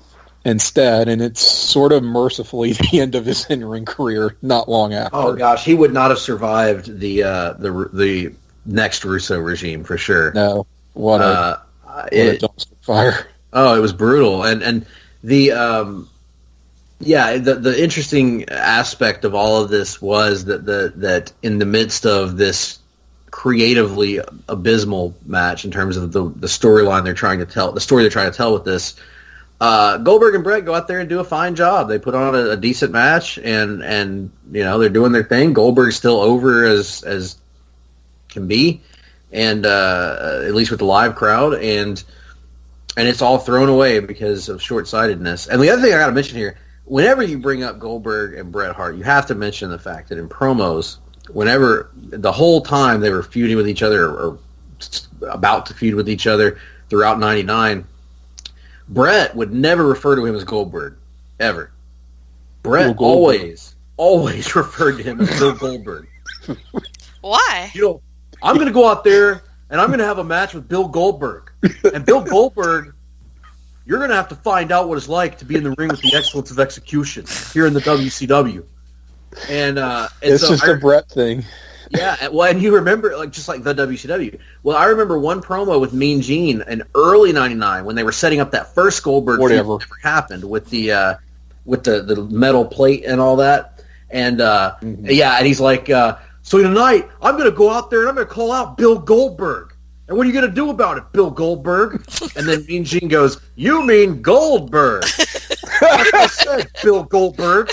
instead, and it's sort of mercifully the end of his in-ring career not long after. Oh gosh, he would not have survived the next Russo regime for sure. No, what a dumpster fire. Oh, it was brutal, and the interesting aspect of all of this was that in the midst of this creatively abysmal match in terms of the storyline they're trying to tell, the story they're trying to tell with this, Goldberg and Brett go out there and do a fine job. They put on a decent match, and you know, they're doing their thing. Goldberg's still over as can be, and at least with the live crowd, and it's all thrown away because of short-sightedness. And the other thing I got to mention here, whenever you bring up Goldberg and Bret Hart, you have to mention the fact that in promos, whenever the whole time they were feuding with each other or about to feud with each other throughout 99, Bret would never refer to him as Goldberg, ever. Bret always referred to him as Bill Goldberg. Why? You know, I'm going to go out there and I'm going to have a match with Bill Goldberg. And Bill Goldberg, you're going to have to find out what it's like to be in the ring with the excellence of execution here in the WCW. And it's so just a Bret thing. Yeah, well, and you remember, just like the WCW. Well, I remember one promo with Mean Gene in early '99 when they were setting up that first Goldberg feud that never happened with the metal plate and all that. And yeah, and he's like, so tonight I'm going to go out there and I'm going to call out Bill Goldberg. And what are you going to do about it, Bill Goldberg? And then Mean Gene goes, you mean Goldberg? That's what I said, Bill Goldberg.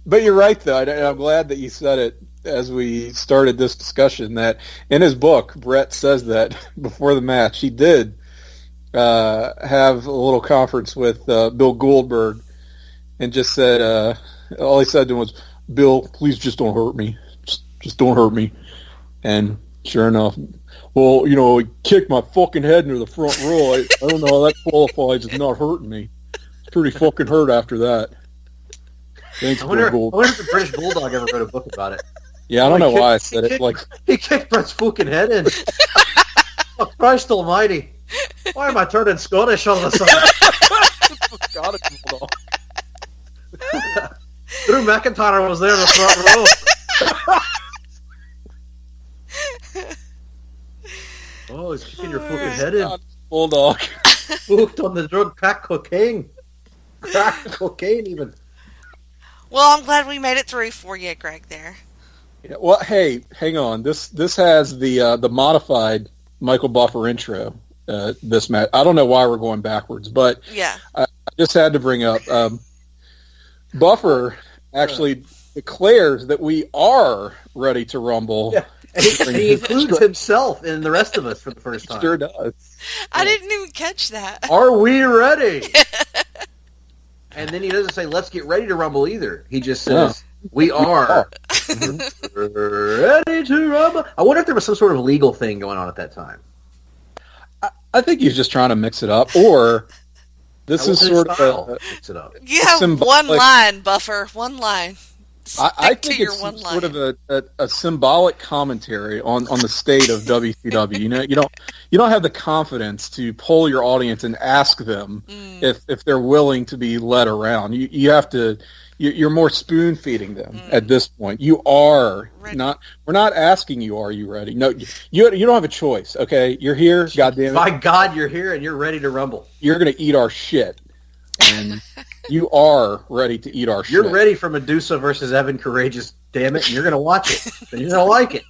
But you're right, though. I'm glad that you said it as we started this discussion, that in his book, Brett says that before the match, he did have a little conference with Bill Goldberg and just said, all he said to him was, Bill, please just don't hurt me. Just don't hurt me. And sure enough, well, you know, he kicked my fucking head into the front row. I don't know how that qualifies as not hurting me. It's pretty fucking hurt after that. Thanks, I wonder if the British Bulldog ever wrote a book about it. Yeah, I don't know why I said it. Like, he kicked Brett's fucking head in. Oh, Christ almighty. Why am I turning Scottish all of a sudden? Scottish Bulldog. Drew McIntyre was there in the front row. Oh, he's kicking your fucking head in. Scottish Bulldog. Hooked on the drug crack cocaine. Crack cocaine even. Well, I'm glad we made it through for you, Greg, there. Yeah, well, hey, hang on. This has the modified Michael Buffer intro. This match. I don't know why we're going backwards, but Yeah. I just had to bring up Buffer actually declares that we are ready to rumble. Yeah. And he includes himself in the rest of us for the first time. Sure does. I didn't even catch that. Are we ready? And then he doesn't say, let's get ready to rumble either. He just says, we are ready to rumble. I wonder if there was some sort of legal thing going on at that time. I think he's just trying to mix it up, or this is sort of mix it up. You have one line, Buffer. One line. I think it's sort of a symbolic commentary on the state of WCW. You know, you don't have the confidence to poll your audience and ask them if they're willing to be led around. You have to. You're more spoon feeding them at this point. You are not. We're not asking you. Are you ready? No, you don't have a choice. Okay, you're here. God damn it! By God, you're here and you're ready to rumble. You're gonna eat our shit, and you are ready to eat our shit. You're ready for Medusa versus Evan Courageous. Damn it! And you're gonna watch it, and you're gonna like it.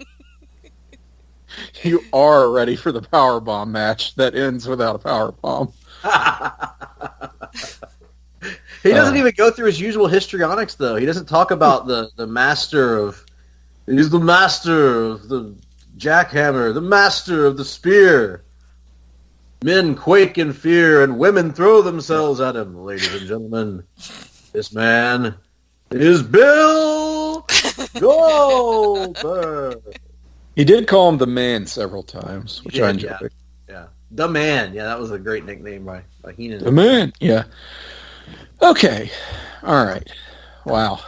You are ready for the power bomb match that ends without a power bomb. He doesn't even go through his usual histrionics, though. He doesn't talk about the master of... He's the master of the jackhammer, the master of the spear. Men quake in fear, and women throw themselves at him. Ladies and gentlemen, this man is Bill Goldberg. He did call him the man several times, which I enjoyed. Yeah, the man. Yeah, that was a great nickname by Heenan. The man, yeah. Okay. All right. Wow.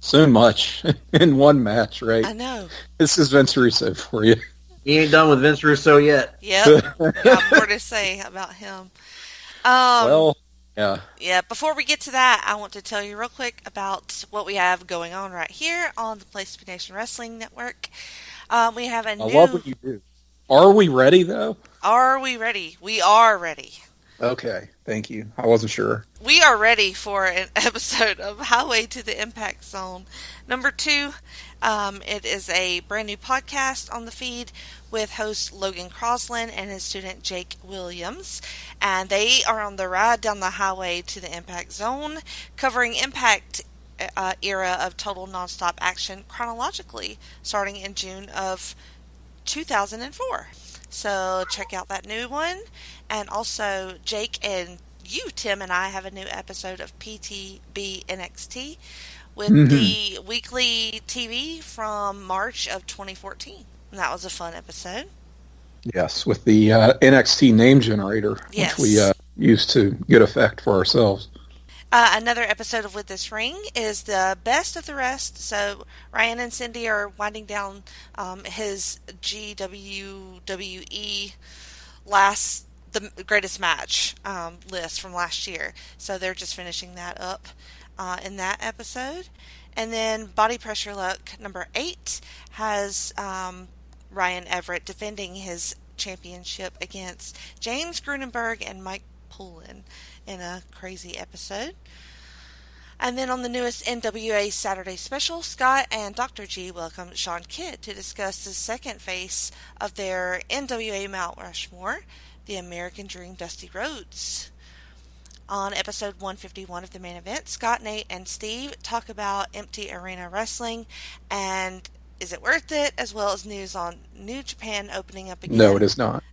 So much in one match, right? I know. This is Vince Russo for you. He ain't done with Vince Russo yet. Yep. Got more to say about him. Well, yeah. Yeah, before we get to that, I want to tell you real quick about what we have going on right here on the Place to Be Nation Wrestling Network. We have a new... I love what you do. Are we ready, though? Are we ready? We are ready. Okay, thank you. I wasn't sure. We are ready for an episode of Highway to the Impact Zone number 2. It is a brand new podcast on the feed with host Logan Crosland and his student Jake Williams. And they are on the ride down the highway to the Impact Zone, covering Impact era of total nonstop action chronologically, starting in June of 2004. So check out that new one. And also, Jake and you, Tim, and I have a new episode of PTB NXT with the weekly TV from March of 2014. And that was a fun episode. Yes, with the NXT name generator, yes, which we used to good effect for ourselves. Another episode of With This Ring is the best of the rest. So Ryan and Cindy are winding down his GWWE the greatest match list from last year. So they're just finishing that up in that episode. And then Body Pressure Luck number 8 has Ryan Everett defending his championship against James Grunenberg and Mike Poulin in a crazy episode. And then on the newest NWA Saturday special, Scott and Dr. G welcome Sean Kidd to discuss the second face of their NWA Mount Rushmore, the American Dream Dusty Rhodes. On episode 151 of the main event, Scott, Nate, and Steve talk about Empty Arena Wrestling and is it worth it, as well as news on New Japan opening up again. No, it is not.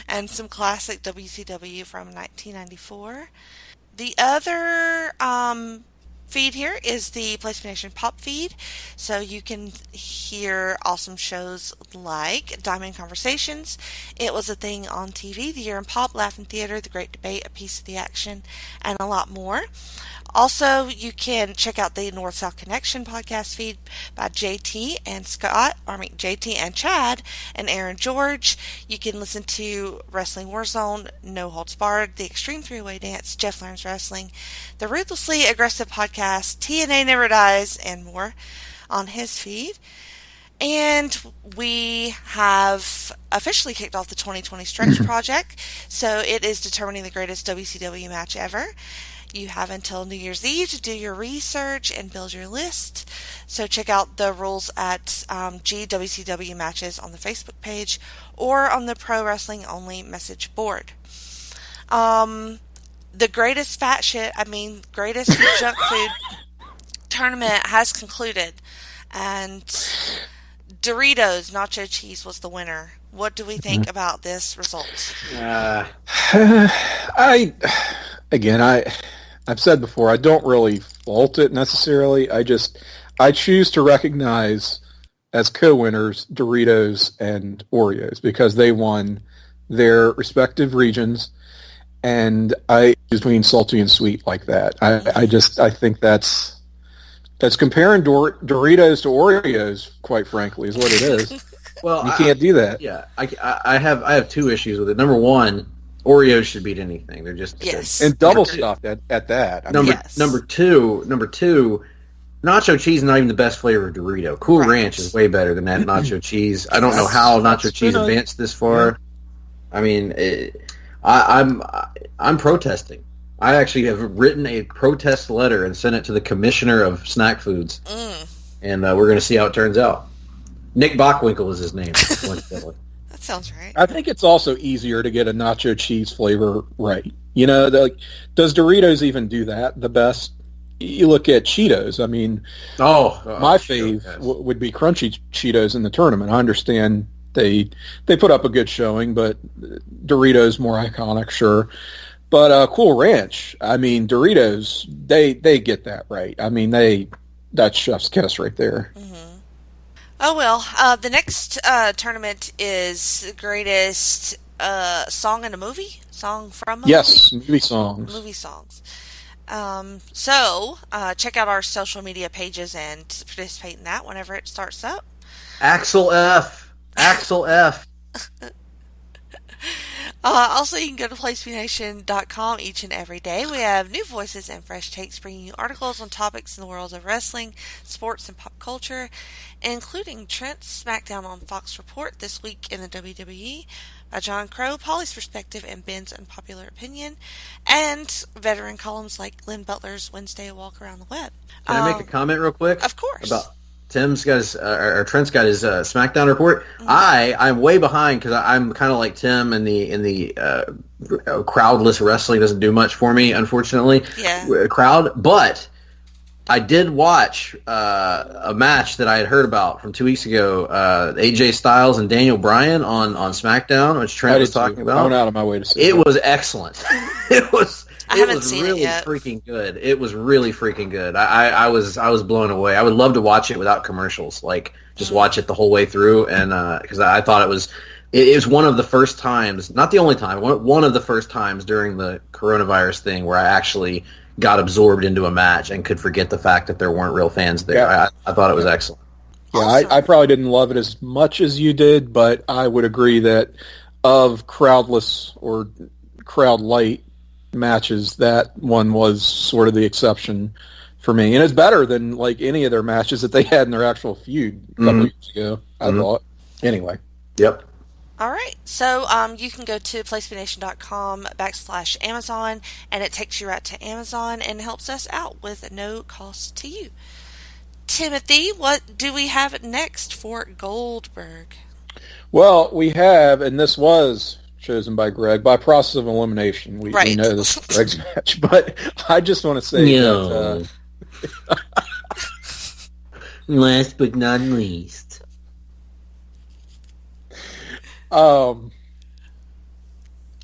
And some classic WCW from 1994. The other feed here is the Place to Be Nation pop feed, so you can hear awesome shows like Diamond Conversations, It Was a Thing on TV, The Year in Pop, Laughing Theater, The Great Debate, A Piece of the Action, and a lot more. Also, you can check out the North-South Connection podcast feed by JT and Chad and Aaron George. You can listen to Wrestling Warzone, No Holds Barred, The Extreme Three-Way Dance, Jeff Learns Wrestling, The Ruthlessly Aggressive Podcast, TNA Never Dies, and more on his feed. And we have officially kicked off the 2020 Stretch Project, so it is determining the greatest WCW match ever. You have until New Year's Eve to do your research and build your list. So check out the rules at GWCW Matches on the Facebook page or on the Pro Wrestling Only message board. The greatest greatest junk food tournament has concluded. And Doritos Nacho Cheese was the winner. What do we think about this result? I've said before, I don't really fault it necessarily. I choose to recognize as co-winners Doritos and Oreos because they won their respective regions, and I between salty and sweet like that. I think that's comparing Doritos to Oreos, quite frankly, is what it is. Well, you can't do that. Yeah, I have two issues with it. Number one, Oreos should beat anything. They're just yes, and double stuffed at that. Number two, nacho cheese is not even the best flavor of Dorito. Cool Ranch is way better than that nacho cheese. I don't know how nacho cheese advanced this far. I mean, I'm protesting. I actually have written a protest letter and sent it to the commissioner of snack foods, and we're going to see how it turns out. Nick Bockwinkel is his name. That sounds right. I think it's also easier to get a nacho cheese flavor right. You know, does Doritos even do that the best? You look at Cheetos. I mean, my fave would be crunchy Cheetos in the tournament. I understand they put up a good showing, but Doritos more iconic, sure. But Cool Ranch, I mean, Doritos, they get that right. I mean, that's chef's kiss right there. Mm-hmm. Oh, well, the next tournament is greatest song in a movie? Song from a movie? Yes, movie songs. Movie songs. So, check out our social media pages and participate in that whenever it starts up. Axel F. Also, you can go to placebnation.com each and every day. We have new voices and fresh takes bringing you articles on topics in the world of wrestling, sports, and pop culture, including Trent's SmackDown on Fox Report this week in the WWE by John Crow, Polly's Perspective, and Ben's Unpopular Opinion, and veteran columns like Glenn Butler's Wednesday Walk Around the Web. Can I make a comment real quick? Of course. About Tim's got his, or Trent's got his SmackDown report. Mm-hmm. I'm way behind because I'm kind of like Tim in the crowdless wrestling doesn't do much for me, unfortunately. Yeah. Crowd, but I did watch a match that I had heard about from 2 weeks ago. AJ Styles and Daniel Bryan on SmackDown, which Trent was talking about. I went out of my way to see it. Was excellent. I haven't seen really it yet. Freaking good. It was really freaking good. I was blown away. I would love to watch it without commercials, like just watch it the whole way through. And because I thought it was one of the first times, not the only time, one of the first times during the coronavirus thing where I actually got absorbed into a match and could forget the fact that there weren't real fans there. Yeah. I thought it was excellent. Yeah, awesome. I probably didn't love it as much as you did, but I would agree that of crowdless or crowd light matches, that one was sort of the exception for me, and it's better than like any of their matches that they had in their actual feud a couple years ago. I thought. Anyway. Yep. All right, so you can go to placebnation.com/Amazon, and it takes you right to Amazon and helps us out with no cost to you. Timothy, what do we have next for Goldberg? Well, we have, and this was chosen by Greg by process of elimination. We know this is Greg's match, but I just want to say that last but not least,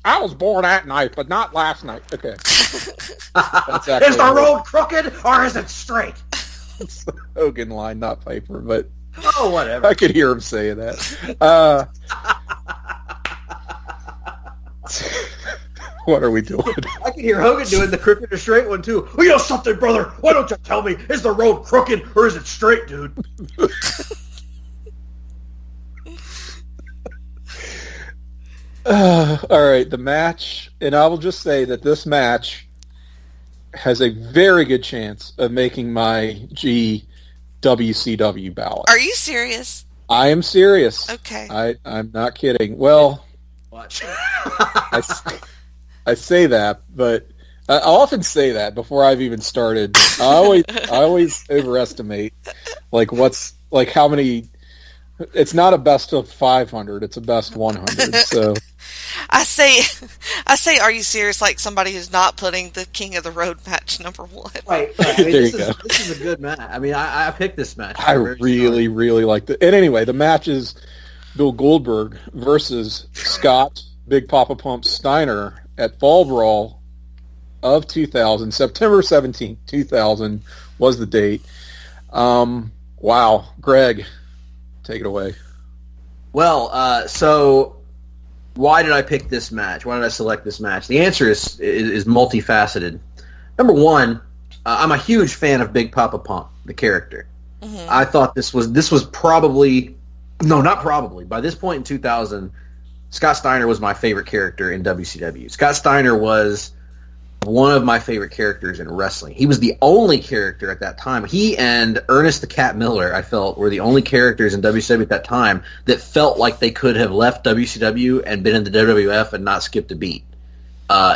I was born that night, but not last night. Okay. Is the road crooked or is it straight? It's the Hogan line, not Piper, but oh, whatever. I could hear him saying that. What are we doing? I can hear Hogan doing the crooked or straight one too. Well, you know something, brother? Why don't you tell me? Is the road crooked or is it straight, dude? All right, the match, and I will just say that this match has a very good chance of making my WCW ballot. Are you serious? I am serious. Okay. I'm not kidding. Well, Watch. I say that, but I often say that before I've even started. I always overestimate how many. It's not a best of 500; it's a best 100. So I say, are you serious? Like somebody who's not putting the King of the Road match number one. Right. I mean, There this you go. This is a good match. I mean, I picked this match. I really liked it. And anyway, the match is Bill Goldberg versus Scott Big Papa Pump Steiner at Fall Brawl of 2000. September 17th, 2000 was the date. Wow. Greg, take it away. Well, so why did I pick this match? Why did I select this match? The answer is multifaceted. Number one, I'm a huge fan of Big Papa Pump, the character. Mm-hmm. I thought this was probably, no, not probably. By this point in 2000, Scott Steiner was my favorite character in WCW. Scott Steiner was one of my favorite characters in wrestling. He was the only character at that time. He and Ernest the Cat Miller, I felt, were the only characters in WCW at that time that felt like they could have left WCW and been in the WWF and not skipped a beat.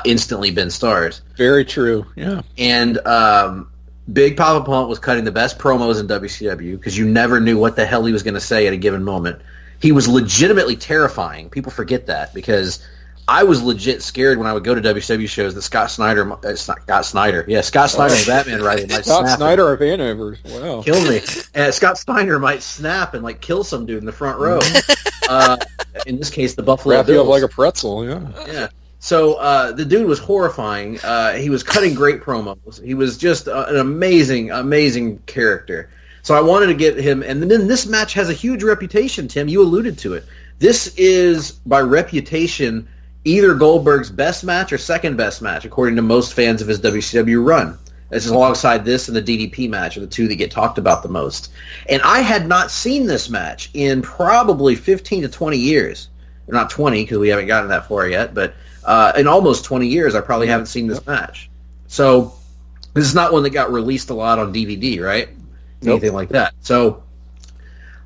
Instantly been stars. Very true, yeah. And Big Papa Pump was cutting the best promos in WCW because you never knew what the hell he was going to say at a given moment. He was legitimately terrifying. People forget that because I was legit scared when I would go to WCW shows that Scott Snyder and Batman might Scott snap Snyder of Hanover. Wow. kill me. And Scott Steiner might snap and like kill some dude in the front row. In this case, the Buffalo Wrap you up Bills. like a pretzel, yeah. Yeah. So the dude was horrifying. He was cutting great promos. He was just an amazing character. So I wanted to get him. And then this match has a huge reputation, Tim. You alluded to it. This is, by reputation, either Goldberg's best match or second best match, according to most fans of his WCW run. This is alongside this and the DDP match are the two that get talked about the most. And I had not seen this match in probably 15 to 20 years. Not 20, because we haven't gotten that far yet, but in almost 20 years, I probably haven't seen this match. So this is not one that got released a lot on DVD, right? Nope. Anything like that. So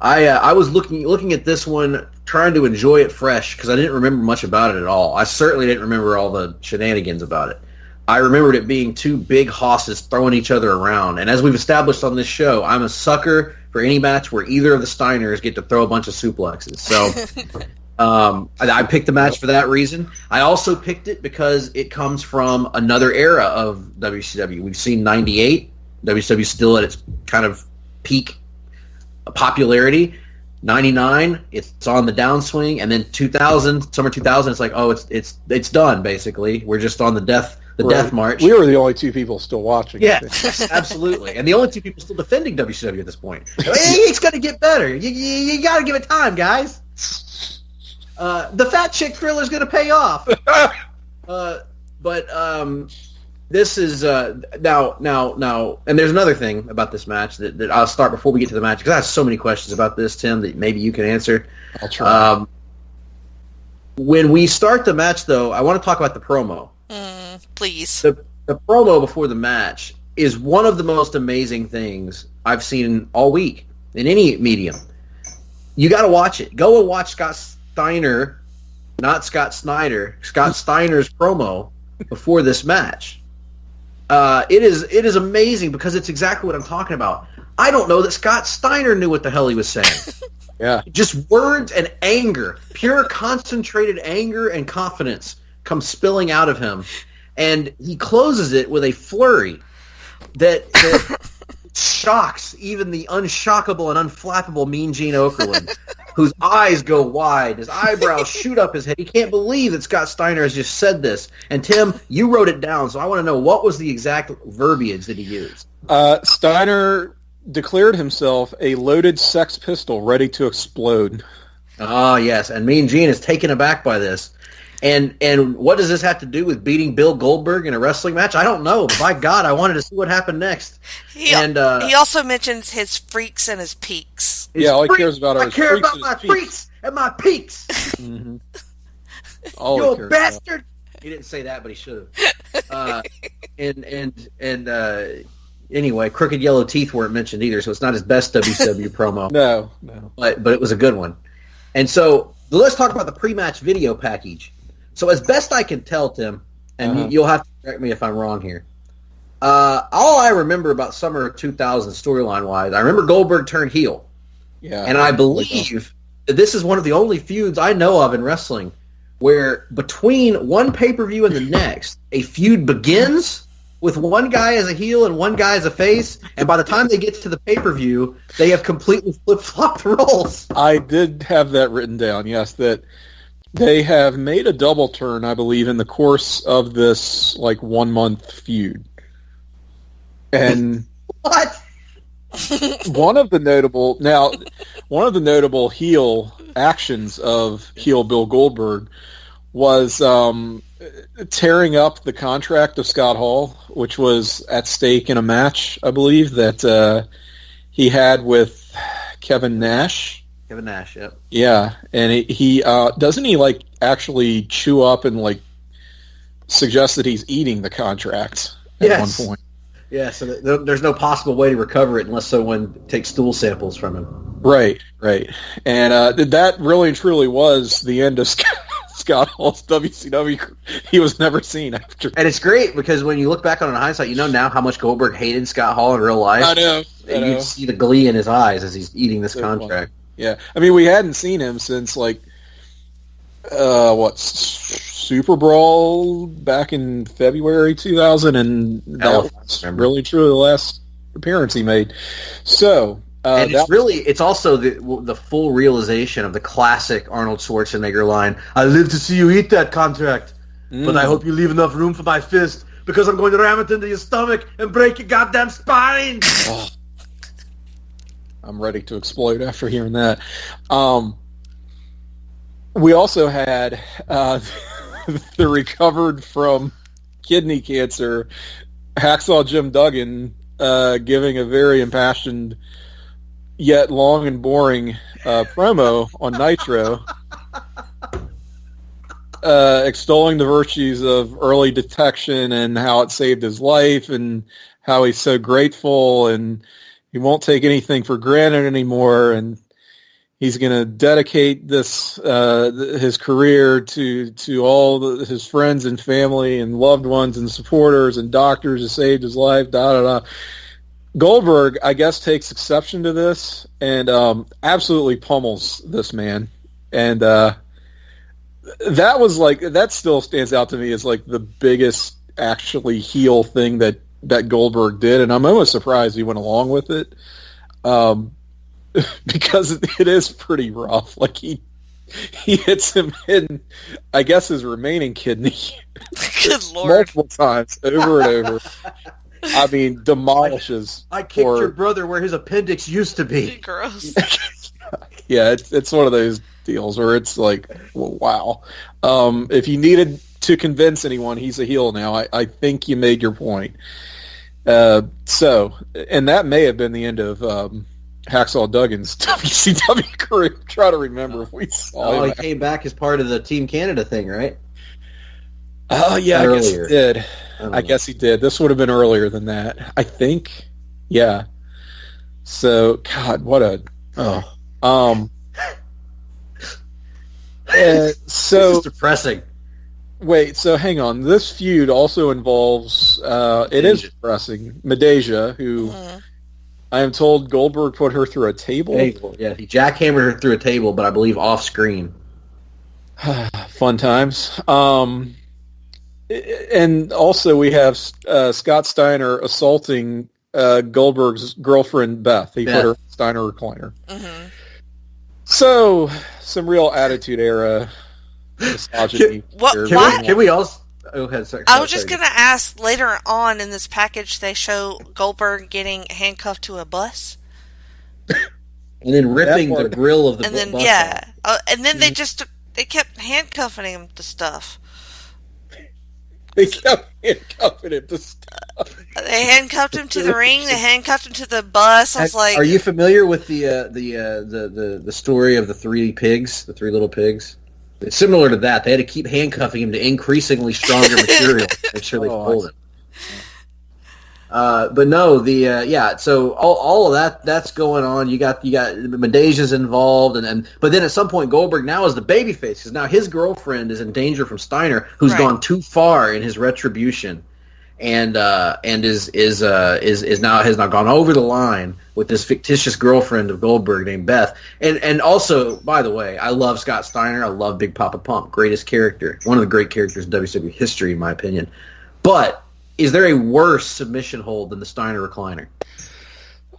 I was looking at this one, trying to enjoy it fresh, because I didn't remember much about it at all. I certainly didn't remember all the shenanigans about it. I remembered it being two big hosses throwing each other around. And as we've established on this show, I'm a sucker for any match where either of the Steiners get to throw a bunch of suplexes. So I picked the match for that reason. I also picked it because it comes from another era of WCW. We've seen 98. WCW still at its kind of peak popularity. 99, it's on the downswing, and then 2000, summer 2000, it's like, oh, it's done basically. We're just on the death march. We were the only two people still watching. Yeah, absolutely, and the only two people still defending WCW at this point. It's going to get better. You got to give it time, guys. The fat chick thriller is going to pay off. But this is now, and there's another thing about this match that I'll start before we get to the match because I have so many questions about this, Tim, that maybe you can answer. I'll try. When we start the match, though, I want to talk about the promo. Please. The promo before the match is one of the most amazing things I've seen all week in any medium. You got to watch it. Go and watch Scott Steiner, not Scott Snyder, Scott Steiner's promo before this match. It is amazing because it's exactly what I'm talking about. I don't know that Scott Steiner knew what the hell he was saying. Yeah. Just words and anger, pure concentrated anger and confidence come spilling out of him. And he closes it with a flurry that shocks even the unshockable and unflappable Mean Gene Okerlund, whose eyes go wide, his eyebrows shoot up his head. He can't believe that Scott Steiner has just said this. And Tim, you wrote it down, so I want to know, what was the exact verbiage that he used? Steiner declared himself a loaded Sex Pistol ready to explode. Oh, yes, and Mean Gene is taken aback by this. And what does this have to do with beating Bill Goldberg in a wrestling match? I don't know. But by God, I wanted to see what happened next. He also mentions his freaks and his peaks. All he cares about are his freaks. I care about my freaks and my peaks. Mm-hmm. You bastard! He didn't say that, but he should have. Anyway, crooked yellow teeth weren't mentioned either, so it's not his best WCW promo. No. But it was a good one. And so let's talk about the pre-match video package. So as best I can tell, Tim, and you'll have to correct me if I'm wrong here, all I remember about Summer of 2000 storyline-wise, I remember Goldberg turned heel. Yeah. And I believe that this is one of the only feuds I know of in wrestling where between one pay-per-view and the next, a feud begins with one guy as a heel and one guy as a face, and by the time they get to the pay-per-view, they have completely flip-flopped roles. I did have that written down, yes, that they have made a double turn, I believe, in the course of this, 1 month feud. And what? one of the notable heel actions of heel Bill Goldberg was tearing up the contract of Scott Hall, which was at stake in a match, I believe, that he had with Kevin Nash. Kevin Nash, yep. Yeah, and he doesn't he actually chew up and suggest that he's eating the contract at one point. Yeah, so there's no possible way to recover it unless someone takes stool samples from him. Right. And that really and truly was the end of Scott Hall's WCW. He was never seen after. And it's great because when you look back on it in hindsight, you know now how much Goldberg hated Scott Hall in real life. I know. You see the glee in his eyes as he's eating this contract. Yeah. I mean, we hadn't seen him since, Super Brawl back in February 2000, and that was really truly the last appearance he made. So, and it's also the full realization of the classic Arnold Schwarzenegger line, "I live to see you eat that contract, but I hope you leave enough room for my fist, because I'm going to ram it into your stomach and break your goddamn spine." Oh, I'm ready to explode after hearing that. We also had the recovered from kidney cancer Hacksaw Jim Duggan giving a very impassioned yet long and boring promo on Nitro, extolling the virtues of early detection and how it saved his life and how he's so grateful and he won't take anything for granted anymore, and he's going to dedicate this his career to all his friends and family and loved ones and supporters and doctors who saved his life. Goldberg, I guess, takes exception to this and absolutely pummels this man, and that still stands out to me as the biggest actually heel thing that Goldberg did, and I'm almost surprised he went along with it. Because it is pretty rough. He hits him in, I guess, his remaining kidney. Good Lord. Multiple times, over and over. I mean, demolishes. I kicked your brother where his appendix used to be. Gross. Yeah, it's one of those deals where it's wow. If you needed to convince anyone he's a heel now, I think you made your point. And that may have been the end of Hacksaw Duggan's WCW career. Try to remember if we saw him. He came back as part of the Team Canada thing, right? Oh, yeah, I guess he did. I guess he did. This would have been earlier than that, I think. Yeah. So, God, what a... Oh. This is depressing. Wait, so hang on. This feud also involves... it is depressing. Medeja, who... I am told Goldberg put her through a table. Yeah, he jackhammered her through a table, but I believe off screen. Fun times. And also we have Scott Steiner assaulting Goldberg's girlfriend, Beth. He put her in Steiner recliner. Mm-hmm. So, some real Attitude Era misogyny. Can we also... Oh, ahead, sorry. I was just going to ask, later on in this package, they show Goldberg getting handcuffed to a bus. And then ripping the grill of the bus off. And then they kept handcuffing him to stuff. They kept handcuffing him to stuff. They handcuffed him to the ring. They handcuffed him to the bus. I was like, "Are you familiar with the story of the three pigs, the three little pigs?" It's similar to that. They had to keep handcuffing him to increasingly stronger material to make sure they pulled him. But no, so all of that's going on. You got Medeja's involved, but then at some point Goldberg now is the babyface because now his girlfriend is in danger from Steiner, who's gone too far in his retribution, and has now gone over the line with this fictitious girlfriend of Goldberg named Beth. And also, by the way, I love Scott Steiner. I love Big Papa Pump, greatest character, one of the great characters in WCW history, in my opinion. But is there a worse submission hold than the Steiner recliner?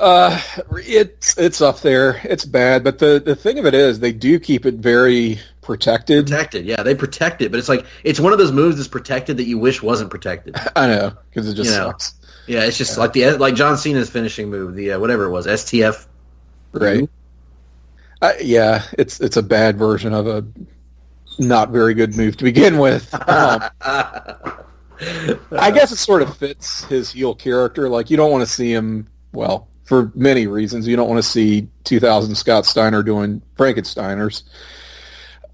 It's up there. It's bad, but the thing of it is, they do keep it very protected. Protected, yeah, they protect it, but it's like it's one of those moves that's protected that you wish wasn't protected. I know, because it just sucks. Yeah, it's just like John Cena's finishing move, the whatever it was, STF. Right. Yeah, it's a bad version of a not very good move to begin with. I guess it sort of fits his heel character. Like, you don't want to see him, well, for many reasons. You don't want to see 2000 Scott Steiner doing Frankensteiners.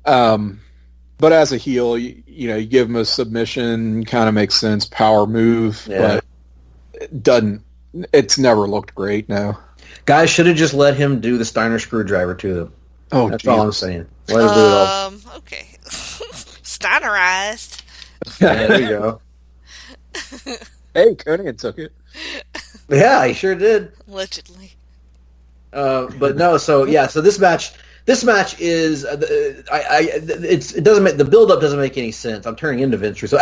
But as a heel, you give him a submission, kind of makes sense, power move, but it's never looked great now. Guys should have just let him do the Steiner screwdriver to them. Oh, that's all I'm saying. Let him do it all. Okay. Steinerized. Yeah, there you go. Hey, Conan took it. Yeah, he sure did. Allegedly. But no, so this match is it doesn't make the build up doesn't make any sense. I'm turning into Vince Russo.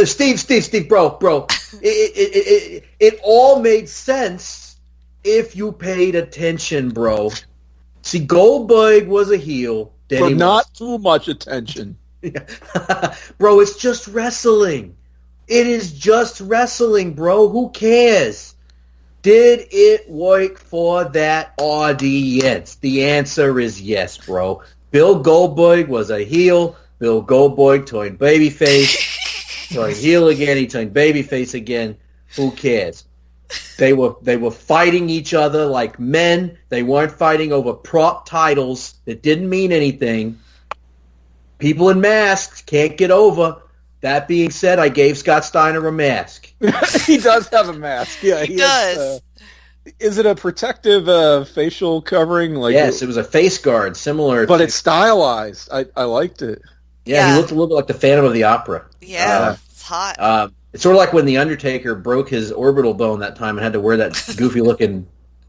Steve, bro. It all made sense if you paid attention, bro. See, Goldberg was a heel, but not too much attention. Bro, it's just wrestling. It is just wrestling, bro. Who cares? Did it work for that audience? The answer is yes, bro. Bill Goldberg was a heel. Bill Goldberg turned babyface. Turned heel again. He turned babyface again. Who cares? They were fighting each other like men. They weren't fighting over prop titles that didn't mean anything. People in masks can't get over. That being said, I gave Scott Steiner a mask. He does have a mask. Yeah, he does. Is it a protective facial covering? Yes, it was a face guard, similar. But it's stylized. I liked it. Yeah, he looked a little bit like the Phantom of the Opera. Yeah, it's hot. It's sort of like when The Undertaker broke his orbital bone that time and had to wear that goofy-looking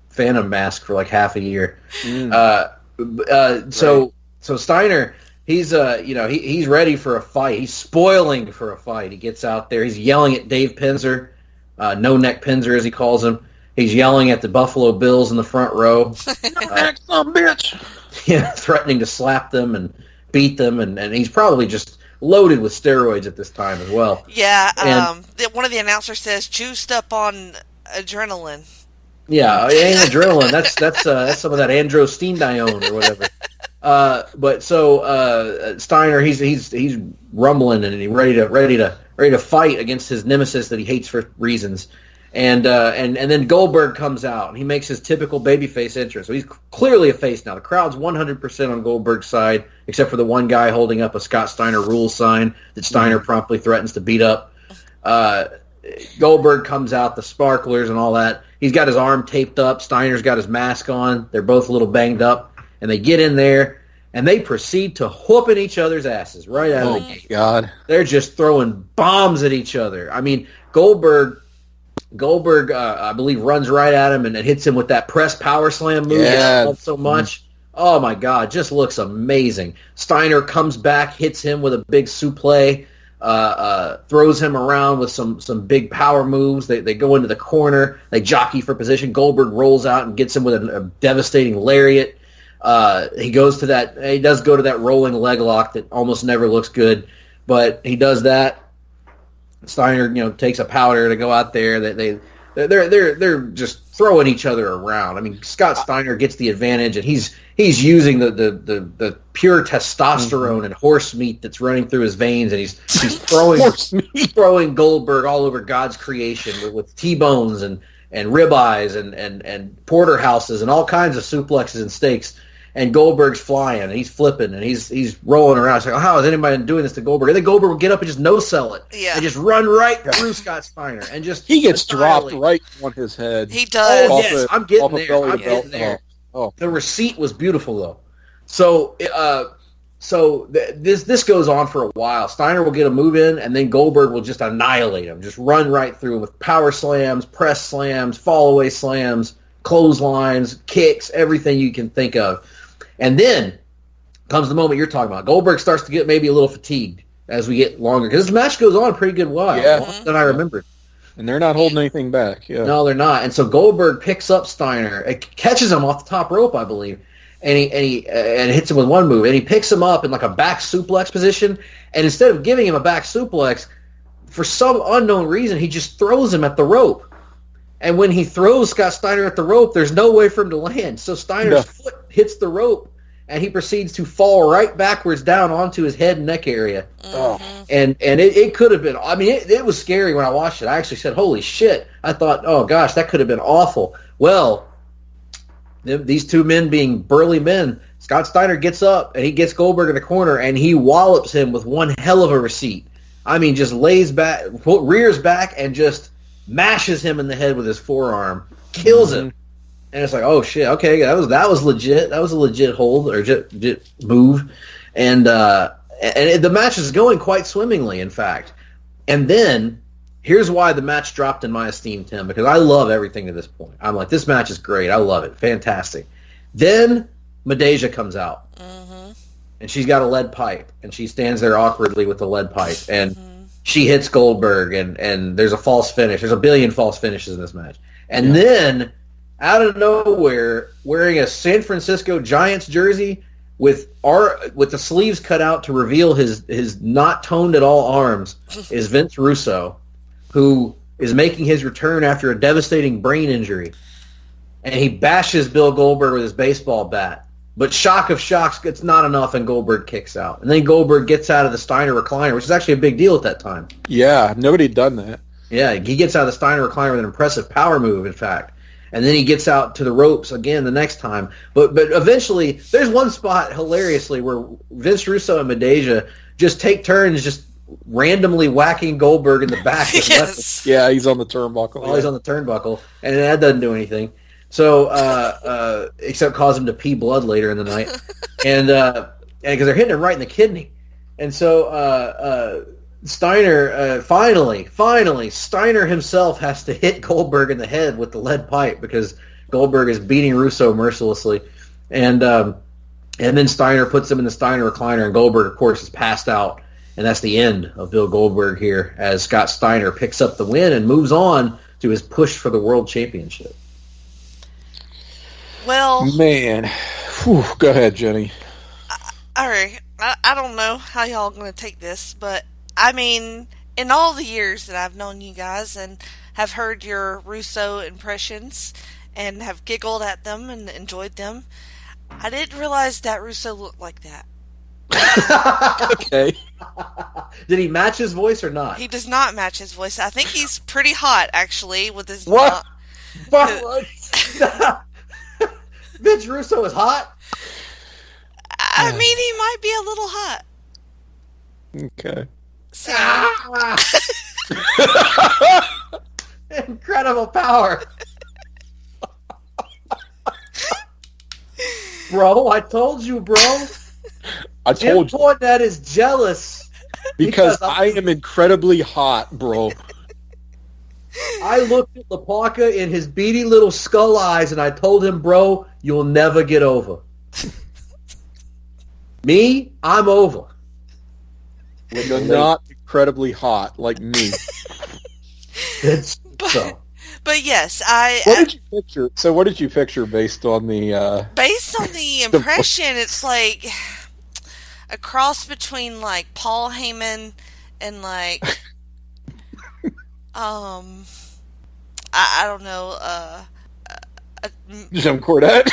Phantom mask for like half a year. So Steiner... He's he's ready for a fight. He's spoiling for a fight. He gets out there. He's yelling at Dave Penzer, No Neck Penzer as he calls him. He's yelling at the Buffalo Bills in the front row. Neck, some bitch. Yeah, threatening to slap them and beat them, and he's probably just loaded with steroids at this time as well. Yeah, one of the announcers says juiced up on adrenaline. Yeah, it ain't adrenaline. That's some of that androstenedione or whatever. But so Steiner, he's rumbling and he's ready to fight against his nemesis that he hates for reasons, and then Goldberg comes out and he makes his typical babyface entrance. So he's clearly a face now. The crowd's 100% on Goldberg's side, except for the one guy holding up a Scott Steiner rules sign that Steiner promptly threatens to beat up. Goldberg comes out, the sparklers and all that. He's got his arm taped up. Steiner's got his mask on. They're both a little banged up. And they get in there, and they proceed to whooping each other's asses right out of the gate. God. They're just throwing bombs at each other. I mean, Goldberg, I believe, runs right at him and hits him with that press power slam move that I love so much. Oh, my God, just looks amazing. Steiner comes back, hits him with a big suplex, throws him around with some big power moves. They go into the corner. They jockey for position. Goldberg rolls out and gets him with a devastating lariat. He goes to that. He does go to that rolling leg lock that almost never looks good, but he does that. Steiner, takes a powder to go out there. They're just throwing each other around. I mean, Scott Steiner gets the advantage, and he's using the pure testosterone and horse meat that's running through his veins, and he's throwing Goldberg all over God's creation with T-bones and ribeyes and porterhouses and all kinds of suplexes and steaks. And Goldberg's flying, and he's flipping, and he's rolling around. It's like, how is anybody doing this to Goldberg? And then Goldberg will get up and just no-sell it. Yeah. And just run right through Scott Steiner. And he gets dropped right on his head. He does. Oh, yes, I'm getting there. Oh. The receipt was beautiful, though. So this goes on for a while. Steiner will get a move in, and then Goldberg will just annihilate him, just run right through him with power slams, press slams, fall-away slams, clotheslines, kicks, everything you can think of. And then comes the moment you're talking about. Goldberg starts to get maybe a little fatigued as we get longer. Because the match goes on a pretty good while. Yeah. Longer than I remember. And they're not holding anything back. Yeah. No, they're not. And so Goldberg picks up Steiner. It catches him off the top rope, I believe. And he hits him with one move. And he picks him up in like a back suplex position. And instead of giving him a back suplex, for some unknown reason, he just throws him at the rope. And when he throws Scott Steiner at the rope, there's no way for him to land. So Steiner's foot hits the rope, and he proceeds to fall right backwards down onto his head and neck area. Oh. And it could have been, I mean, it was scary when I watched it. I actually said, holy shit. I thought, oh gosh, that could have been awful. Well, these two men being burly men, Scott Steiner gets up, and he gets Goldberg in the corner, and he wallops him with one hell of a receipt. I mean, just lays back, rears back, and just mashes him in the head with his forearm, kills him, and it's like, oh shit, okay, that was legit. That was a legit hold or legit move, and the match is going quite swimmingly, in fact. And then here's why the match dropped in my esteem, Tim, because I love everything to this point. I'm like, this match is great. I love it, fantastic. Then Madeja comes out, and she's got a lead pipe, and she stands there awkwardly with the lead pipe, and she hits Goldberg, and there's a false finish. There's a billion false finishes in this match. And then, out of nowhere, wearing a San Francisco Giants jersey with the sleeves cut out to reveal his not toned at all arms, is Vince Russo, who is making his return after a devastating brain injury. And he bashes Bill Goldberg with his baseball bat. But shock of shocks, it's not enough, and Goldberg kicks out. And then Goldberg gets out of the Steiner recliner, which is actually a big deal at that time. Yeah, nobody had done that. Yeah, he gets out of the Steiner recliner with an impressive power move, in fact. And then he gets out to the ropes again the next time. But eventually, there's one spot, hilariously, where Vince Russo and Madeja just take turns just randomly whacking Goldberg in the back. Yes. Yeah, he's on the turnbuckle. He's on the turnbuckle, and that doesn't do anything. So, except cause him to pee blood later in the night, and because they're hitting him right in the kidney, and so Steiner finally Steiner himself has to hit Goldberg in the head with the lead pipe because Goldberg is beating Russo mercilessly, and then Steiner puts him in the Steiner recliner, and Goldberg, of course, is passed out, and that's the end of Bill Goldberg here as Scott Steiner picks up the win and moves on to his push for the World Championship. Well, man, whew, go ahead, Jenny. All right, I don't know how y'all going to take this, but I mean, in all the years that I've known you guys and have heard your Russo impressions and have giggled at them and enjoyed them, I didn't realize that Russo looked like that. Okay. Did he match his voice or not? He does not match his voice. I think he's pretty hot, actually, with his... What? Vince Russo is hot? I mean, he might be a little hot. Okay. So, incredible power. Bro, I told you, bro. I told you. That is jealous. Because I am incredibly hot, bro. I looked at Lapaka in his beady little skull eyes, and I told him, bro, you'll never get over. Me, I'm over. You're not incredibly hot like me. It's so. But yes, What did you picture? So what did you picture based on the? based on the impression, it's like a cross between like Paul Heyman and like I don't know, Jim Cornette.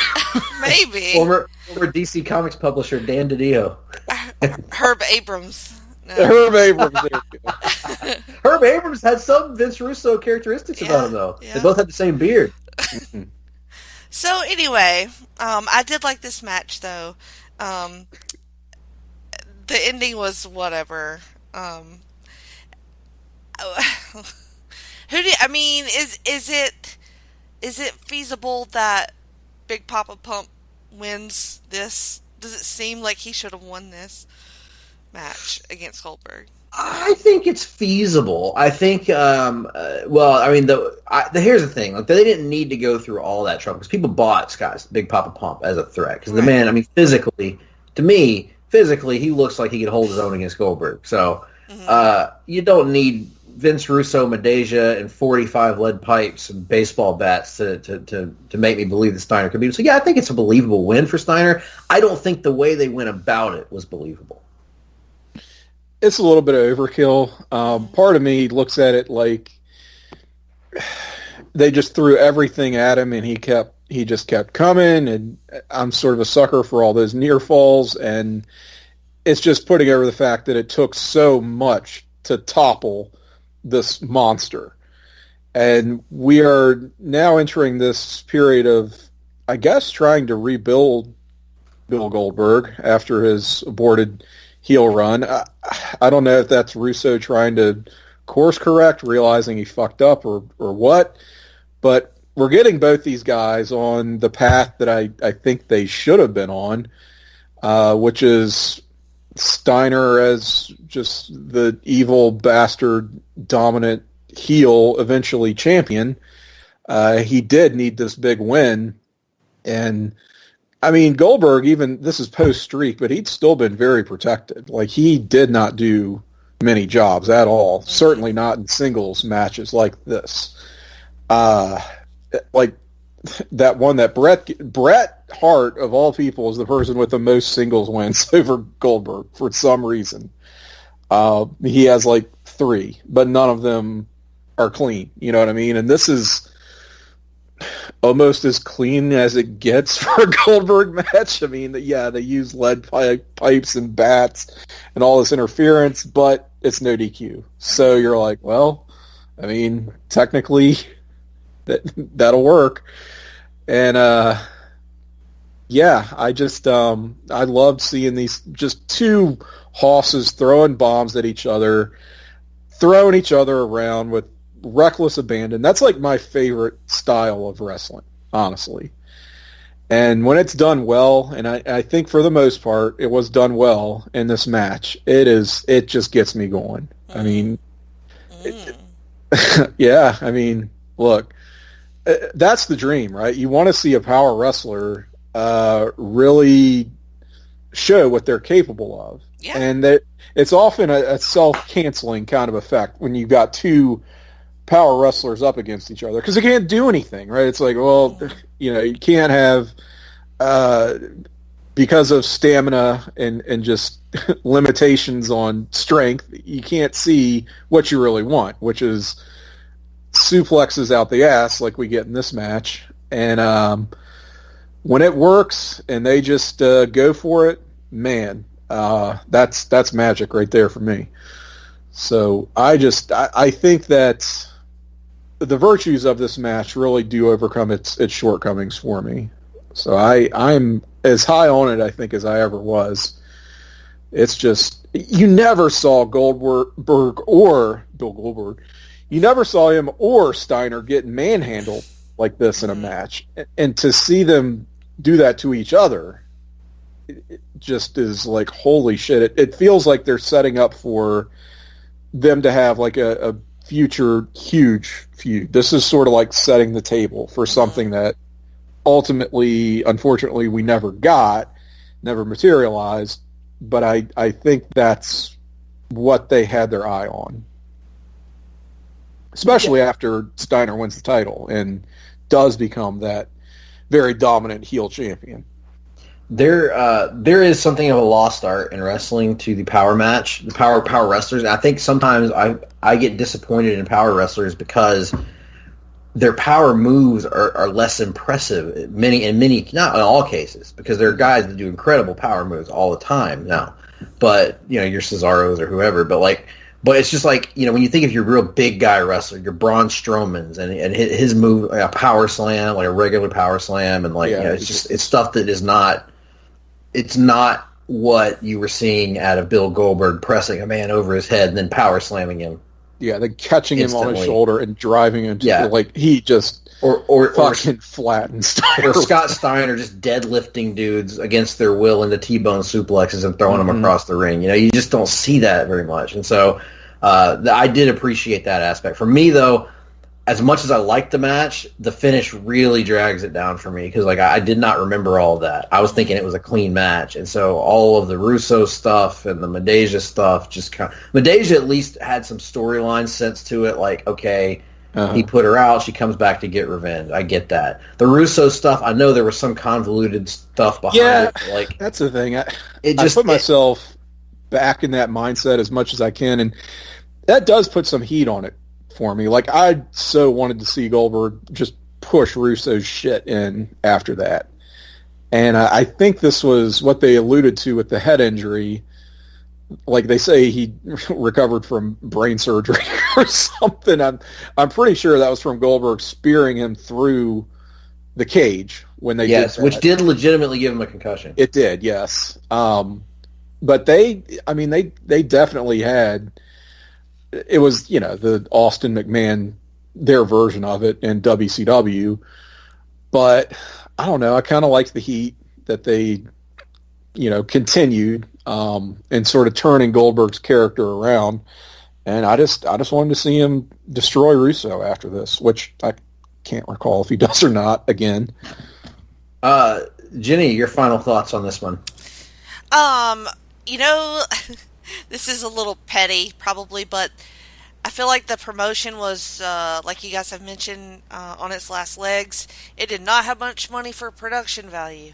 maybe Former DC Comics publisher Dan DiDio. Herb Abrams. No. Herb Abrams. There you go. Herb Abrams had some Vince Russo characteristics about him, though. Yeah. They both had the same beard. So anyway, I did like this match though. The ending was whatever. Is it feasible that Big Papa Pump wins this? Does it seem like he should have won this match against Goldberg? I think it's feasible. I think, here's the thing. Like, they didn't need to go through all that trouble because people bought Scott's Big Papa Pump as a threat. Because the man, physically, he looks like he could hold his own against Goldberg. So you don't need Vince Russo, Madeja, and 45 lead pipes and baseball bats to make me believe that Steiner could beat him. So, yeah, I think it's a believable win for Steiner. I don't think the way they went about it was believable. It's a little bit of overkill. Part of me looks at it like they just threw everything at him, and he just kept coming. And I'm sort of a sucker for all those near falls, and it's just putting over the fact that it took so much to topple this monster. And we are now entering this period of, I guess, trying to rebuild Bill Goldberg after his aborted heel run. I don't know if that's Russo trying to course correct, realizing he fucked up or what, but we're getting both these guys on the path that I think they should have been on, which is Steiner as just the evil bastard dominant heel, eventually champion. He did need this big win, and Goldberg, even this is post streak, but he'd still been very protected. Like, he did not do many jobs at all. Certainly not in singles matches like this. Like that one that Bret Hart of all people is the person with the most singles wins over Goldberg for some reason. He has like 3, but none of them are clean. You know what I mean? And this is almost as clean as it gets for a Goldberg match. They use lead pipes and bats and all this interference, but it's no DQ. So you're like, well, technically that'll work. And I loved seeing these just two hosses throwing bombs at each other, throwing each other around with reckless abandon. That's like my favorite style of wrestling, honestly. And when it's done well, and I think for the most part it was done well in this match, it just gets me going. Look, that's the dream, right? You want to see a power wrestler really show what they're capable of. Yeah. And that it's often a self-canceling kind of effect when you've got two power wrestlers up against each other because they can't do anything, right? It's like, well, you can't have because of stamina and just limitations on strength, you can't see what you really want, which is suplexes out the ass like we get in this match. And when it works and they just go for it, man, that's magic right there for me. So I think that the virtues of this match really do overcome its shortcomings for me. So I'm as high on it, I think, as I ever was. It's just, you never saw Goldberg or Bill Goldberg. You never saw him or Steiner get manhandled like this in a match. And to see them do that to each other, it just is like, holy shit. It feels like they're setting up for them to have like a future huge feud. This is sort of like setting the table for something that ultimately, unfortunately, we never materialized, but I think that's what they had their eye on. especially after Steiner wins the title and does become that very dominant heel champion. There is something of a lost art in wrestling to the power match, the power wrestlers. I think sometimes I get disappointed in power wrestlers because their power moves are less impressive in many, not in all cases, because there are guys that do incredible power moves all the time now. But, you know, your Cesaros or whoever, but it's just like, you know, when you think of your real big guy wrestler, your Braun Strowman's and his move, like a power slam, like a regular power slam, and you know, it's stuff that is not, it's not what you were seeing out of Bill Goldberg pressing a man over his head and then power slamming him. Yeah, then catching instantly. him on his shoulder and driving him to like he just fucking flattened Steiner. Or Scott Steiner just deadlifting dudes against their will into T-bone suplexes and throwing them across the ring. You know, you just don't see that very much. And so I did appreciate that aspect. For me, though, as much as I liked the match, the finish really drags it down for me because like I did not remember all of that. I was thinking it was a clean match, and so all of the Russo stuff and the Madeja stuff just kind of... Madeja at least had some storyline sense to it, like, okay, he put her out, she comes back to get revenge. I get that. The Russo stuff, I know there was some convoluted stuff behind it. Like, that's the thing. I put myself back in that mindset as much as I can, and that does put some heat on it for me. Like, I so wanted to see Goldberg just push Russo's shit in after that. And I think this was what they alluded to with the head injury. Like, they say he recovered from brain surgery or something. I'm pretty sure that was from Goldberg spearing him through the cage when they did that. Which did legitimately give him a concussion. It did, yes. But they definitely had... It was, you know, the Austin McMahon, their version of it in WCW. But, I don't know, I kind of liked the heat that they, you know, continued and sort of turning Goldberg's character around. And I just wanted to see him destroy Russo after this, which I can't recall if he does or not again. Jenny, your final thoughts on this one? You know... This is a little petty, probably, but I feel like the promotion was, like you guys have mentioned, on its last legs. It did not have much money for production value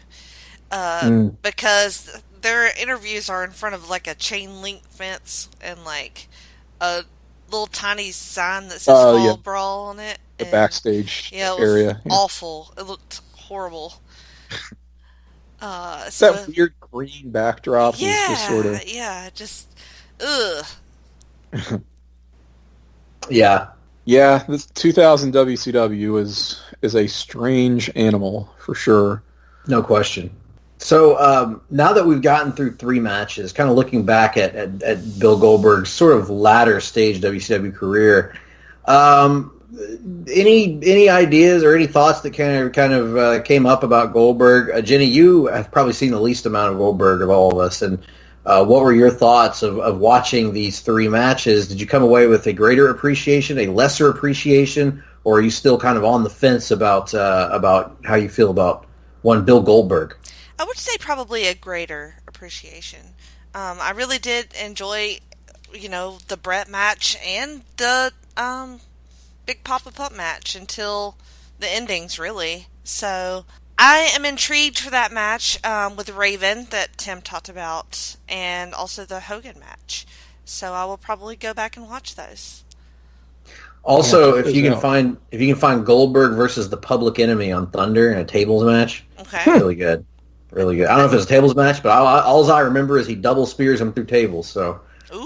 because their interviews are in front of, like, a chain-link fence and, like, a little tiny sign that says Fall Brawl on it. The backstage area. It was awful. It looked horrible. That weird green backdrop was just sort of... ugh. Yeah, this 2000 WCW is a strange animal, for sure. No question. So now that we've gotten through 3 matches, kind of looking back at Bill Goldberg's sort of latter stage WCW career, any ideas or any thoughts that kind of came up about Goldberg? Jenny, you have probably seen the least amount of Goldberg of all of us, and what were your thoughts of watching these 3 matches? Did you come away with a greater appreciation, a lesser appreciation, or are you still kind of on the fence about how you feel about one Bill Goldberg? I would say probably a greater appreciation. I really did enjoy, you know, the Brett match and the Big Papa Pump match until the endings, really. So I am intrigued for that match with Raven that Tim talked about, and also the Hogan match. So I will probably go back and watch those. Also, if you can find Goldberg versus the Public Enemy on Thunder in a tables match, really good, really good. I don't know if it's a tables match, but all I remember is he double spears him through tables. So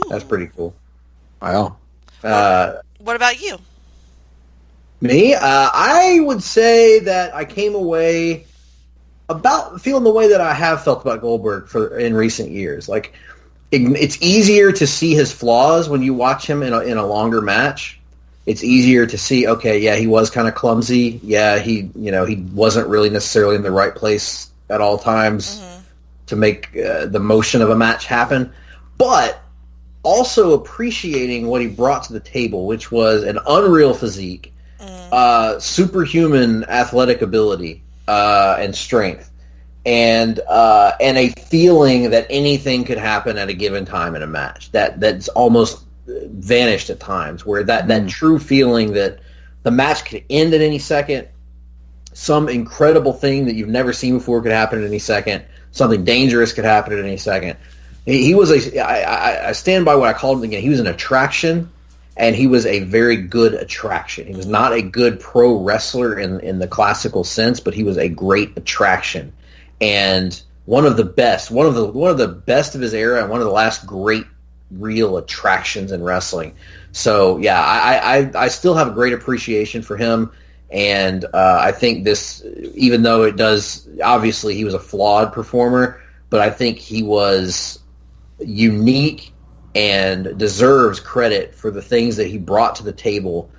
that's pretty cool. Wow. What about you? Me? I would say that I came away about feeling the way that I have felt about Goldberg in recent years. Like, it's easier to see his flaws when you watch him in a longer match. It's easier to see, okay, yeah, he was kind of clumsy. Yeah, he wasn't really necessarily in the right place at all times to make the motion of a match happen. But also appreciating what he brought to the table, which was an unreal physique, superhuman athletic ability and strength, and a feeling that anything could happen at a given time in a match. That's almost vanished at times, where that true feeling that the match could end at any second, some incredible thing that you've never seen before could happen at any second, something dangerous could happen at any second. He was I stand by what I called him again. He was an attraction, and he was a very good attraction. He was not a good pro wrestler in the classical sense, but he was a great attraction, and one of the best of his era, and one of the last great real attractions in wrestling. So yeah, I still have a great appreciation for him, and I think this, even though it does, obviously he was a flawed performer, but I think he was unique and deserves credit for the things that he brought to the table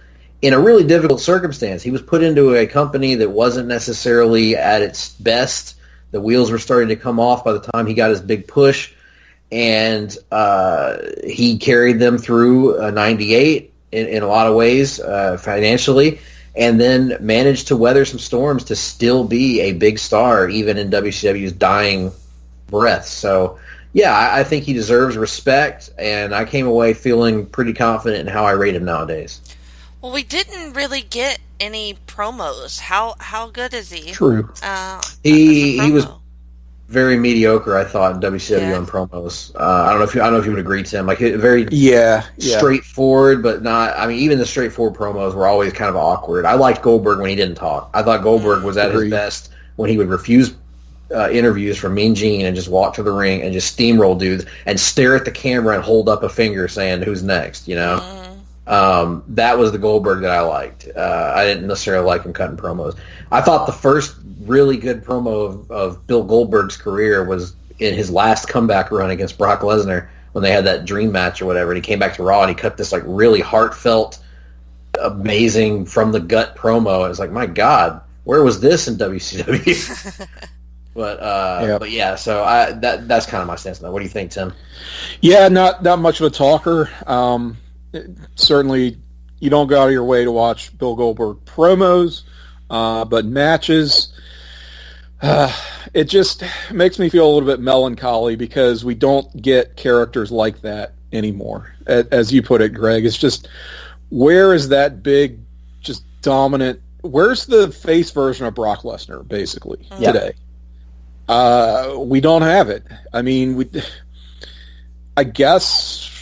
in a really difficult circumstance. He was put into a company that wasn't necessarily at its best. The wheels were starting to come off by the time he got his big push, and he carried them through 98 in a lot of ways financially, and then managed to weather some storms to still be a big star even in WCW's dying breath. So yeah, I think he deserves respect, and I came away feeling pretty confident in how I rate him nowadays. Well, we didn't really get any promos. How good is he? True. He was very mediocre, I thought, in WCW on promos. I don't know if you would agree, Tim. Like, very straightforward, but not. I mean, even the straightforward promos were always kind of awkward. I liked Goldberg when he didn't talk. I thought Goldberg was at his best when he would refuse interviews from Mean Gene and just walk to the ring and just steamroll dudes and stare at the camera and hold up a finger saying, "Who's next?" You know. That was the Goldberg that I liked. I didn't necessarily like him cutting promos. I thought the first really good promo of Bill Goldberg's career was in his last comeback run against Brock Lesnar when they had that dream match or whatever, and he came back to Raw and he cut this like really heartfelt, amazing from the gut promo. It was like, my God, where was this in WCW? But yeah, so that's kind of my stance on that. What do you think, Tim? Yeah, not much of a talker. Certainly, you don't go out of your way to watch Bill Goldberg promos, but matches, it just makes me feel a little bit melancholy because we don't get characters like that anymore. As you put it, Greg, it's just, where is that big, just dominant, where's the face version of Brock Lesnar, basically, today? We don't have it. I mean, I guess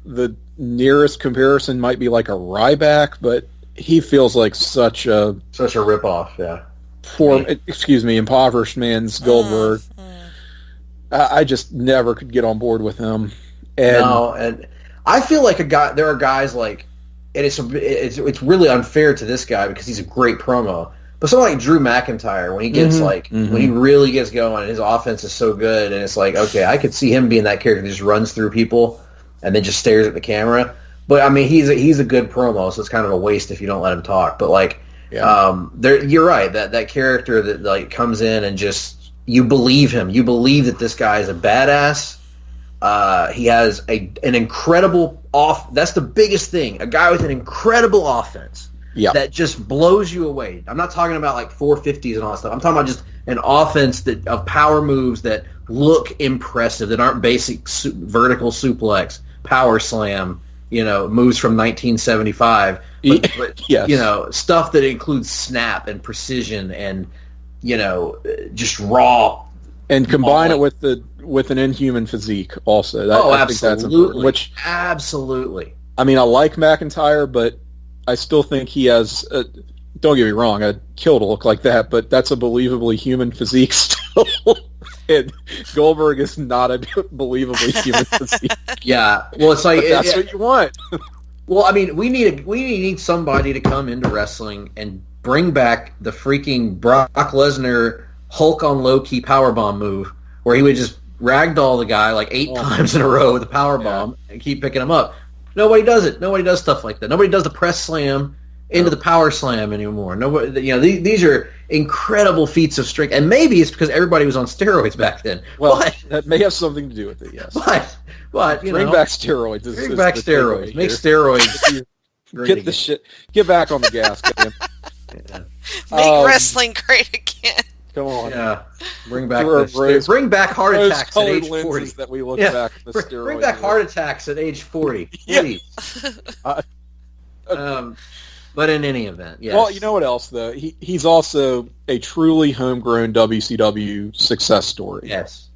the nearest comparison might be like a Ryback, but he feels like such a ripoff, impoverished man's Goldberg. I just never could get on board with him. And I feel like there are guys like, and it's really unfair to this guy because he's a great promo. But someone like Drew McIntyre, when he gets when he really gets going, and his offense is so good, and it's like, okay, I could see him being that character that just runs through people and then just stares at the camera. But I mean, he's a good promo, so it's kind of a waste if you don't let him talk. But like, you're right, that character that like comes in and just, you believe him. You believe that this guy is a badass. He has an incredible that's the biggest thing. A guy with an incredible offense. Yeah. That just blows you away. I'm not talking about like 450s and all that stuff. I'm talking about just an offense of power moves that look impressive, that aren't basic vertical suplex, power slam, moves from 1975. But yes. Stuff that includes snap and precision and, just raw. And combine it with an inhuman physique also. Absolutely. Absolutely. I mean, I like McIntyre, but I still think he has, don't get me wrong, I'd kill to look like that, but that's a believably human physique still. And Goldberg is not a believably human physique. Yeah, well, it's like... that's what you want. Well, I mean, we need somebody to come into wrestling and bring back the freaking Brock Lesnar Hulk on low-key powerbomb move, where he would just ragdoll the guy like 8 times in a row with a powerbomb and keep picking him up. Nobody does it. Nobody does stuff like that. Nobody does the press slam into the power slam anymore. Nobody, these are incredible feats of strength, and maybe it's because everybody was on steroids back then. Well, that may have something to do with it. Yes, but bring back steroids. Bring back steroids. Make steroids. Get the Get back on the gas, man. Make wrestling great again. Come on. Yeah. Bring back heart Those attacks at colored age lenses 40. that we look back at the steroid. Bring back heart attacks at age 40, please. But in any event, yes. Well, you know what else, though? He's also a truly homegrown WCW success story. Yes.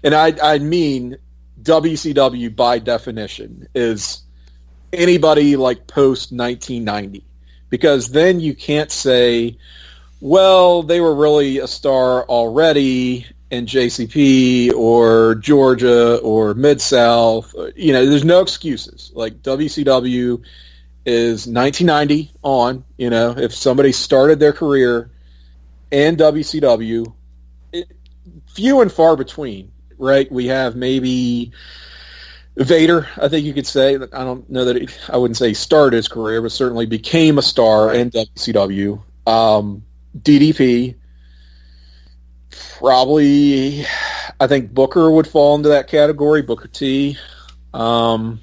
And I mean WCW by definition is anybody like post-1990. Because then you can't say, well, they were really a star already in JCP or Georgia or Mid-South. You know, there's no excuses. Like, WCW is 1990 on. You know, if somebody started their career in WCW, few and far between, right? We have maybe Vader, I think you could say. I don't know that I wouldn't say he started his career, but certainly became a star in WCW. DDP, probably, I think Booker would fall into that category, Booker T. And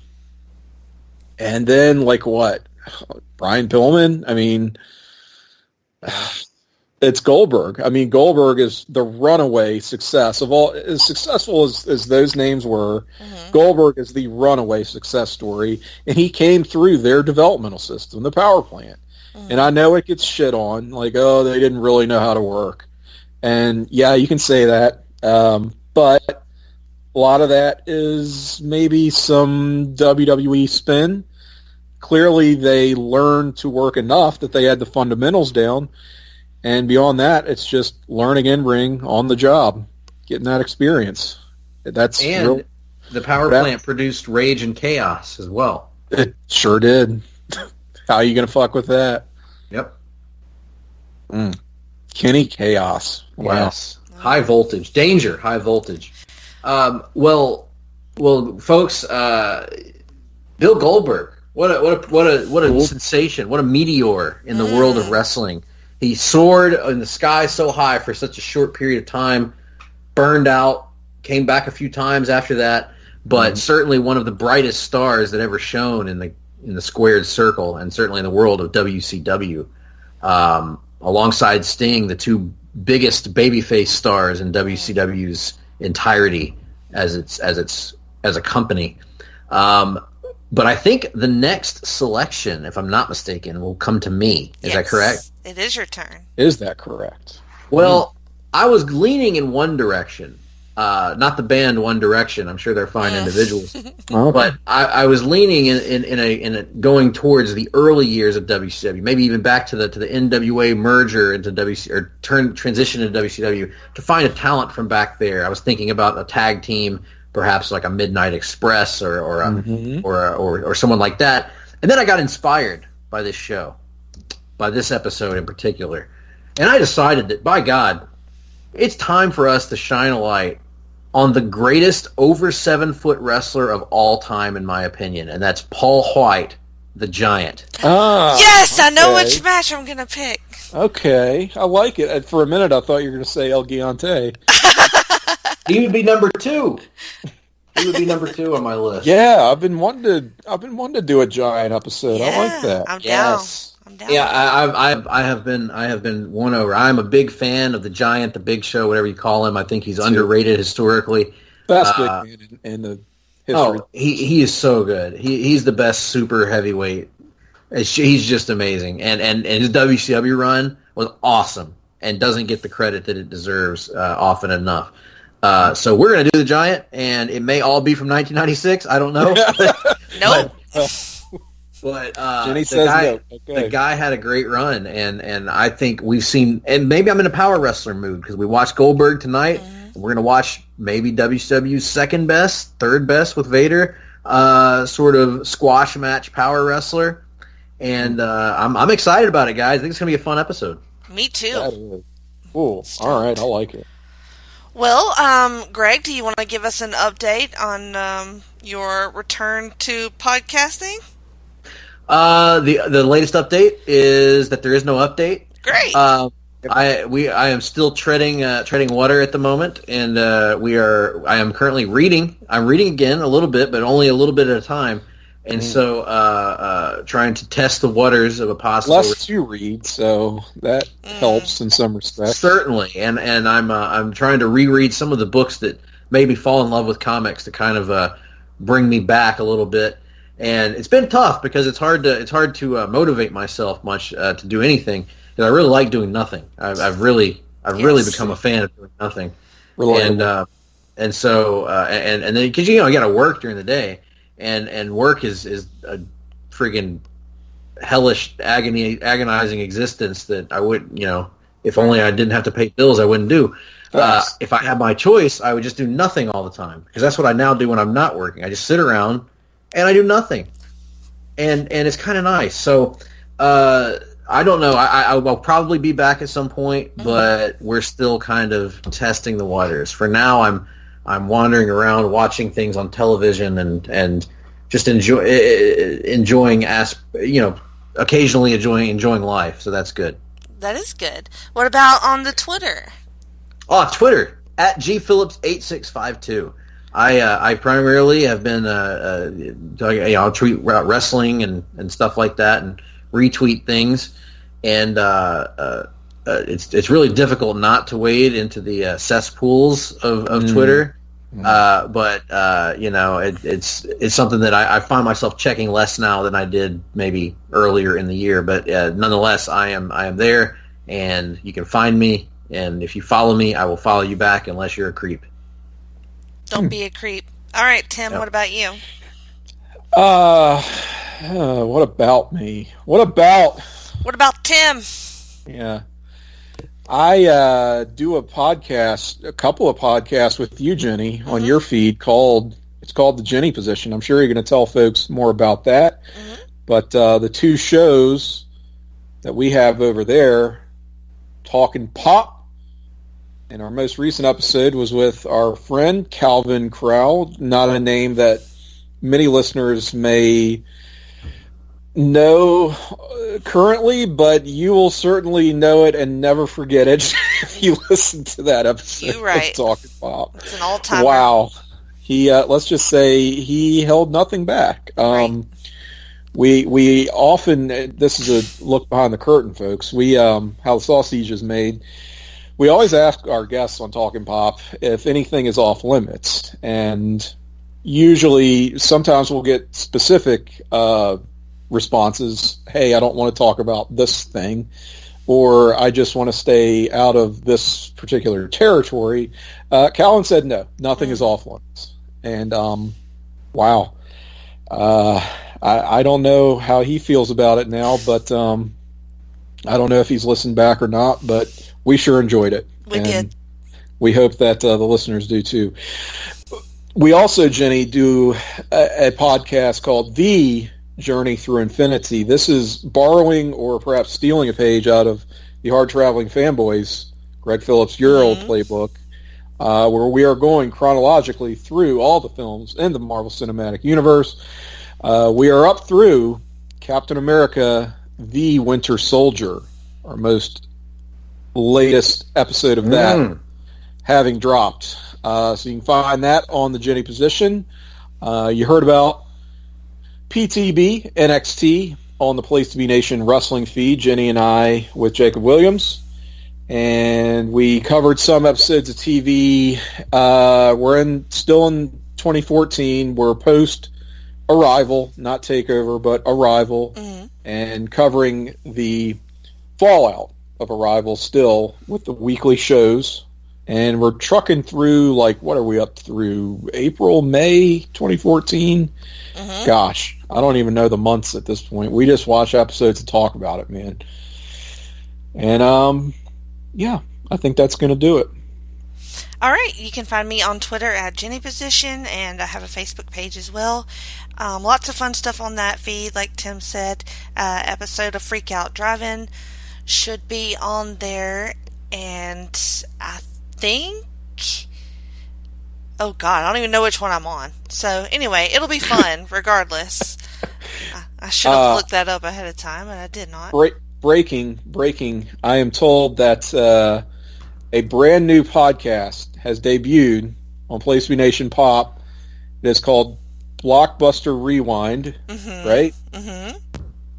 then, like, what? Brian Pillman? I mean, it's Goldberg. I mean, Goldberg is the runaway success of all. As successful as those names were, Goldberg is the runaway success story, and he came through their developmental system, the power plant. And I know it gets shit on, like, oh, they didn't really know how to work. And, yeah, you can say that. But a lot of that is maybe some WWE spin. Clearly, they learned to work enough that they had the fundamentals down. And beyond that, it's just learning in ring on the job, getting that experience. The power plant produced Rage and Chaos as well. It sure did. How are you going to fuck with that? Yep. Kenny Chaos. Wow. Yes. High voltage. Danger. High voltage. Well, folks, Bill Goldberg. What a sensation. What a meteor in the world of wrestling. He soared in the sky so high for such a short period of time, burned out, came back a few times after that, but certainly one of the brightest stars that ever shone in the squared circle, and certainly in the world of WCW. Alongside Sting, the two biggest babyface stars in WCW's entirety as a company. But I think the next selection, if I'm not mistaken, will come to me. Is that correct? It is your turn. Is that correct? Well, I was leaning in one direction. Not the band One Direction. I'm sure they're fine individuals. But I was leaning in a going towards the early years of WCW, maybe even back to the NWA merger into transition into WCW to find a talent from back there. I was thinking about a tag team, perhaps like a Midnight Express or someone like that. And then I got inspired by this show, by this episode in particular. And I decided that, by God, it's time for us to shine a light on the greatest over 7-foot wrestler of all time, in my opinion, and that's Paul White, the Giant. Yes, I know which match I'm going to pick. Okay, I like it. For a minute, I thought you were going to say El Gigante. He would be number 2. He would be number 2 on my list. Yeah, I've been wanting to do a Giant episode. Yeah, I like that. I'm down. Yeah, I have been won over. I'm a big fan of the Giant, the Big Show, whatever you call him. I think he's underrated historically. Best big man in the history. Oh, he is so good. He's the best super heavyweight. He's just amazing. And his WCW run was awesome and doesn't get the credit that it deserves often enough. So we're going to do the Giant, and it may all be from 1996. I don't know. Nope. But Jenny says no. Okay. The guy had a great run, and I think we've seen, and maybe I'm in a power wrestler mood because we watched Goldberg tonight. And we're going to watch maybe WCW's second best, third best with Vader, sort of squash match power wrestler. And I'm excited about it, guys. I think it's going to be a fun episode. Me too. That is. Cool. All right, I like it. Well, Greg, do you want to give us an update on your return to podcasting? The latest update is that there is no update. Great. I am still treading water at the moment, and I am currently reading. I'm reading again a little bit, but only a little bit at a time. And so trying to test the waters of a possible... Less you read, so that helps in some respects. Certainly, and I'm trying to reread some of the books that made me fall in love with comics to kind of bring me back a little bit. And it's been tough because it's hard to motivate myself much to do anything, because I really like doing nothing. I've really become a fan of doing nothing. And so then because you got to work during the day, and work is a friggin' hellish agonizing existence that I would, if only I didn't have to pay bills, I wouldn't do. If I had my choice, I would just do nothing all the time, because that's what I now do when I'm not working. I just sit around and I do nothing, and it's kind of nice. So I don't know. I will probably be back at some point, but we're still kind of testing the waters. For now, I'm wandering around watching things on television and just enjoying occasionally enjoying life. So that's good. That is good. What about on the Twitter? Oh, Twitter at gphillips8652. I primarily have been I'll tweet about wrestling and stuff like that and retweet things, and it's really difficult not to wade into the cesspools of Twitter. But it's something that I find myself checking less now than I did maybe earlier in the year. But nonetheless, I am there, and you can find me. And if you follow me, I will follow you back, unless you're a creep. Don't be a creep. All right, Tim. What about you? What about me? What about Tim? Yeah. I do a couple of podcasts with you, Jenny, on your feed called The Jenny Position. I'm sure you're going to tell folks more about that. But the two shows that we have over there, Talk'n Pop, and our most recent episode was with our friend Calvin Crowell, not a name that many listeners may know currently, but you will certainly know it and never forget it if you listen to that episode of Talk'n Pop. It's an all-timer. Wow. He, let's just say he held nothing back. We often, this is a look behind the curtain, folks. How the sausage is made. We always ask our guests on Talk'n Pop if anything is off limits, and usually, sometimes we'll get specific responses. Hey, I don't want to talk about this thing, or I just want to stay out of this particular territory. Callan said no, nothing is off limits, and wow. I don't know how he feels about it now, but I don't know if he's listened back or not, but we sure enjoyed it. We did. We hope that the listeners do too. We also, Jenny, do a podcast called The Journey Through Infinity. This is borrowing or perhaps stealing a page out of the Hard Traveling Fanboys, Greg Phillips' your old playbook, where we are going chronologically through all the films in the Marvel Cinematic Universe. We are up through Captain America, The Winter Soldier, our most latest episode of that having dropped. So you can find that on the Jenny Position. You heard about PTB, NXT on the Place to Be Nation wrestling feed, Jenny and I with Jacob Williams. And we covered some episodes of TV. We're still in 2014. We're post Arrival, not Takeover, but Arrival, and covering the fallout of Arrival still with the weekly shows. And we're trucking through, what are we up through? April, May 2014? Gosh, I don't even know the months at this point. We just watch episodes to talk about it, man. And, yeah, I think that's going to do it. All right, you can find me on Twitter at Jenny Position, and I have a Facebook page as well. Lots of fun stuff on that feed, like Tim said. Episode of Freak Out Drive-In should be on there, and I think... Oh, God, I don't even know which one I'm on. So, anyway, it'll be fun, regardless. I should have looked that up ahead of time, and I did not. Breaking. I am told that a brand new podcast has debuted on Place to Be Nation Pop. It is called Blockbuster Rewind, right? Mm-hmm.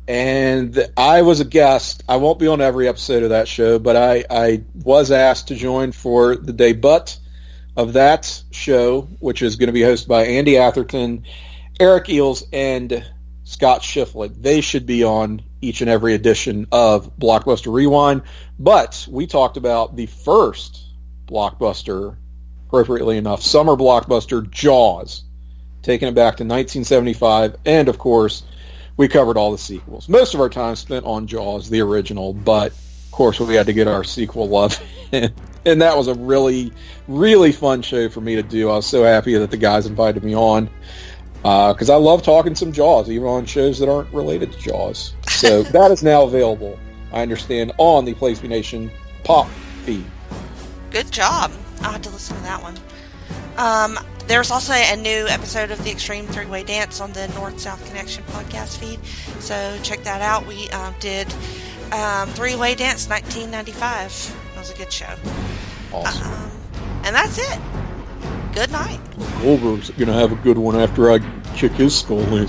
And I was a guest. I won't be on every episode of that show, but I was asked to join for the debut of that show, which is going to be hosted by Andy Atherton, Eric Eels, and Scott Shiflett. They should be on each and every edition of Blockbuster Rewind. But we talked about the first blockbuster, appropriately enough, summer blockbuster, Jaws, taking it back to 1975. And, of course, we covered all the sequels. Most of our time spent on Jaws, the original, but, of course, we had to get our sequel love in. And that was a really, really fun show for me to do. I was so happy that the guys invited me on because I love talking some Jaws, even on shows that aren't related to Jaws. So that is now available, I understand, on the Place Be Nation pop feed. Good job. I'll have to listen to that one. There's also a new episode of the Extreme Three-Way Dance on the North-South Connection podcast feed, so check that out. We did Three-Way Dance 1995. That was a good show. Awesome. And that's it. Good night. Goldberg's going to have a good one after I kick his skull in.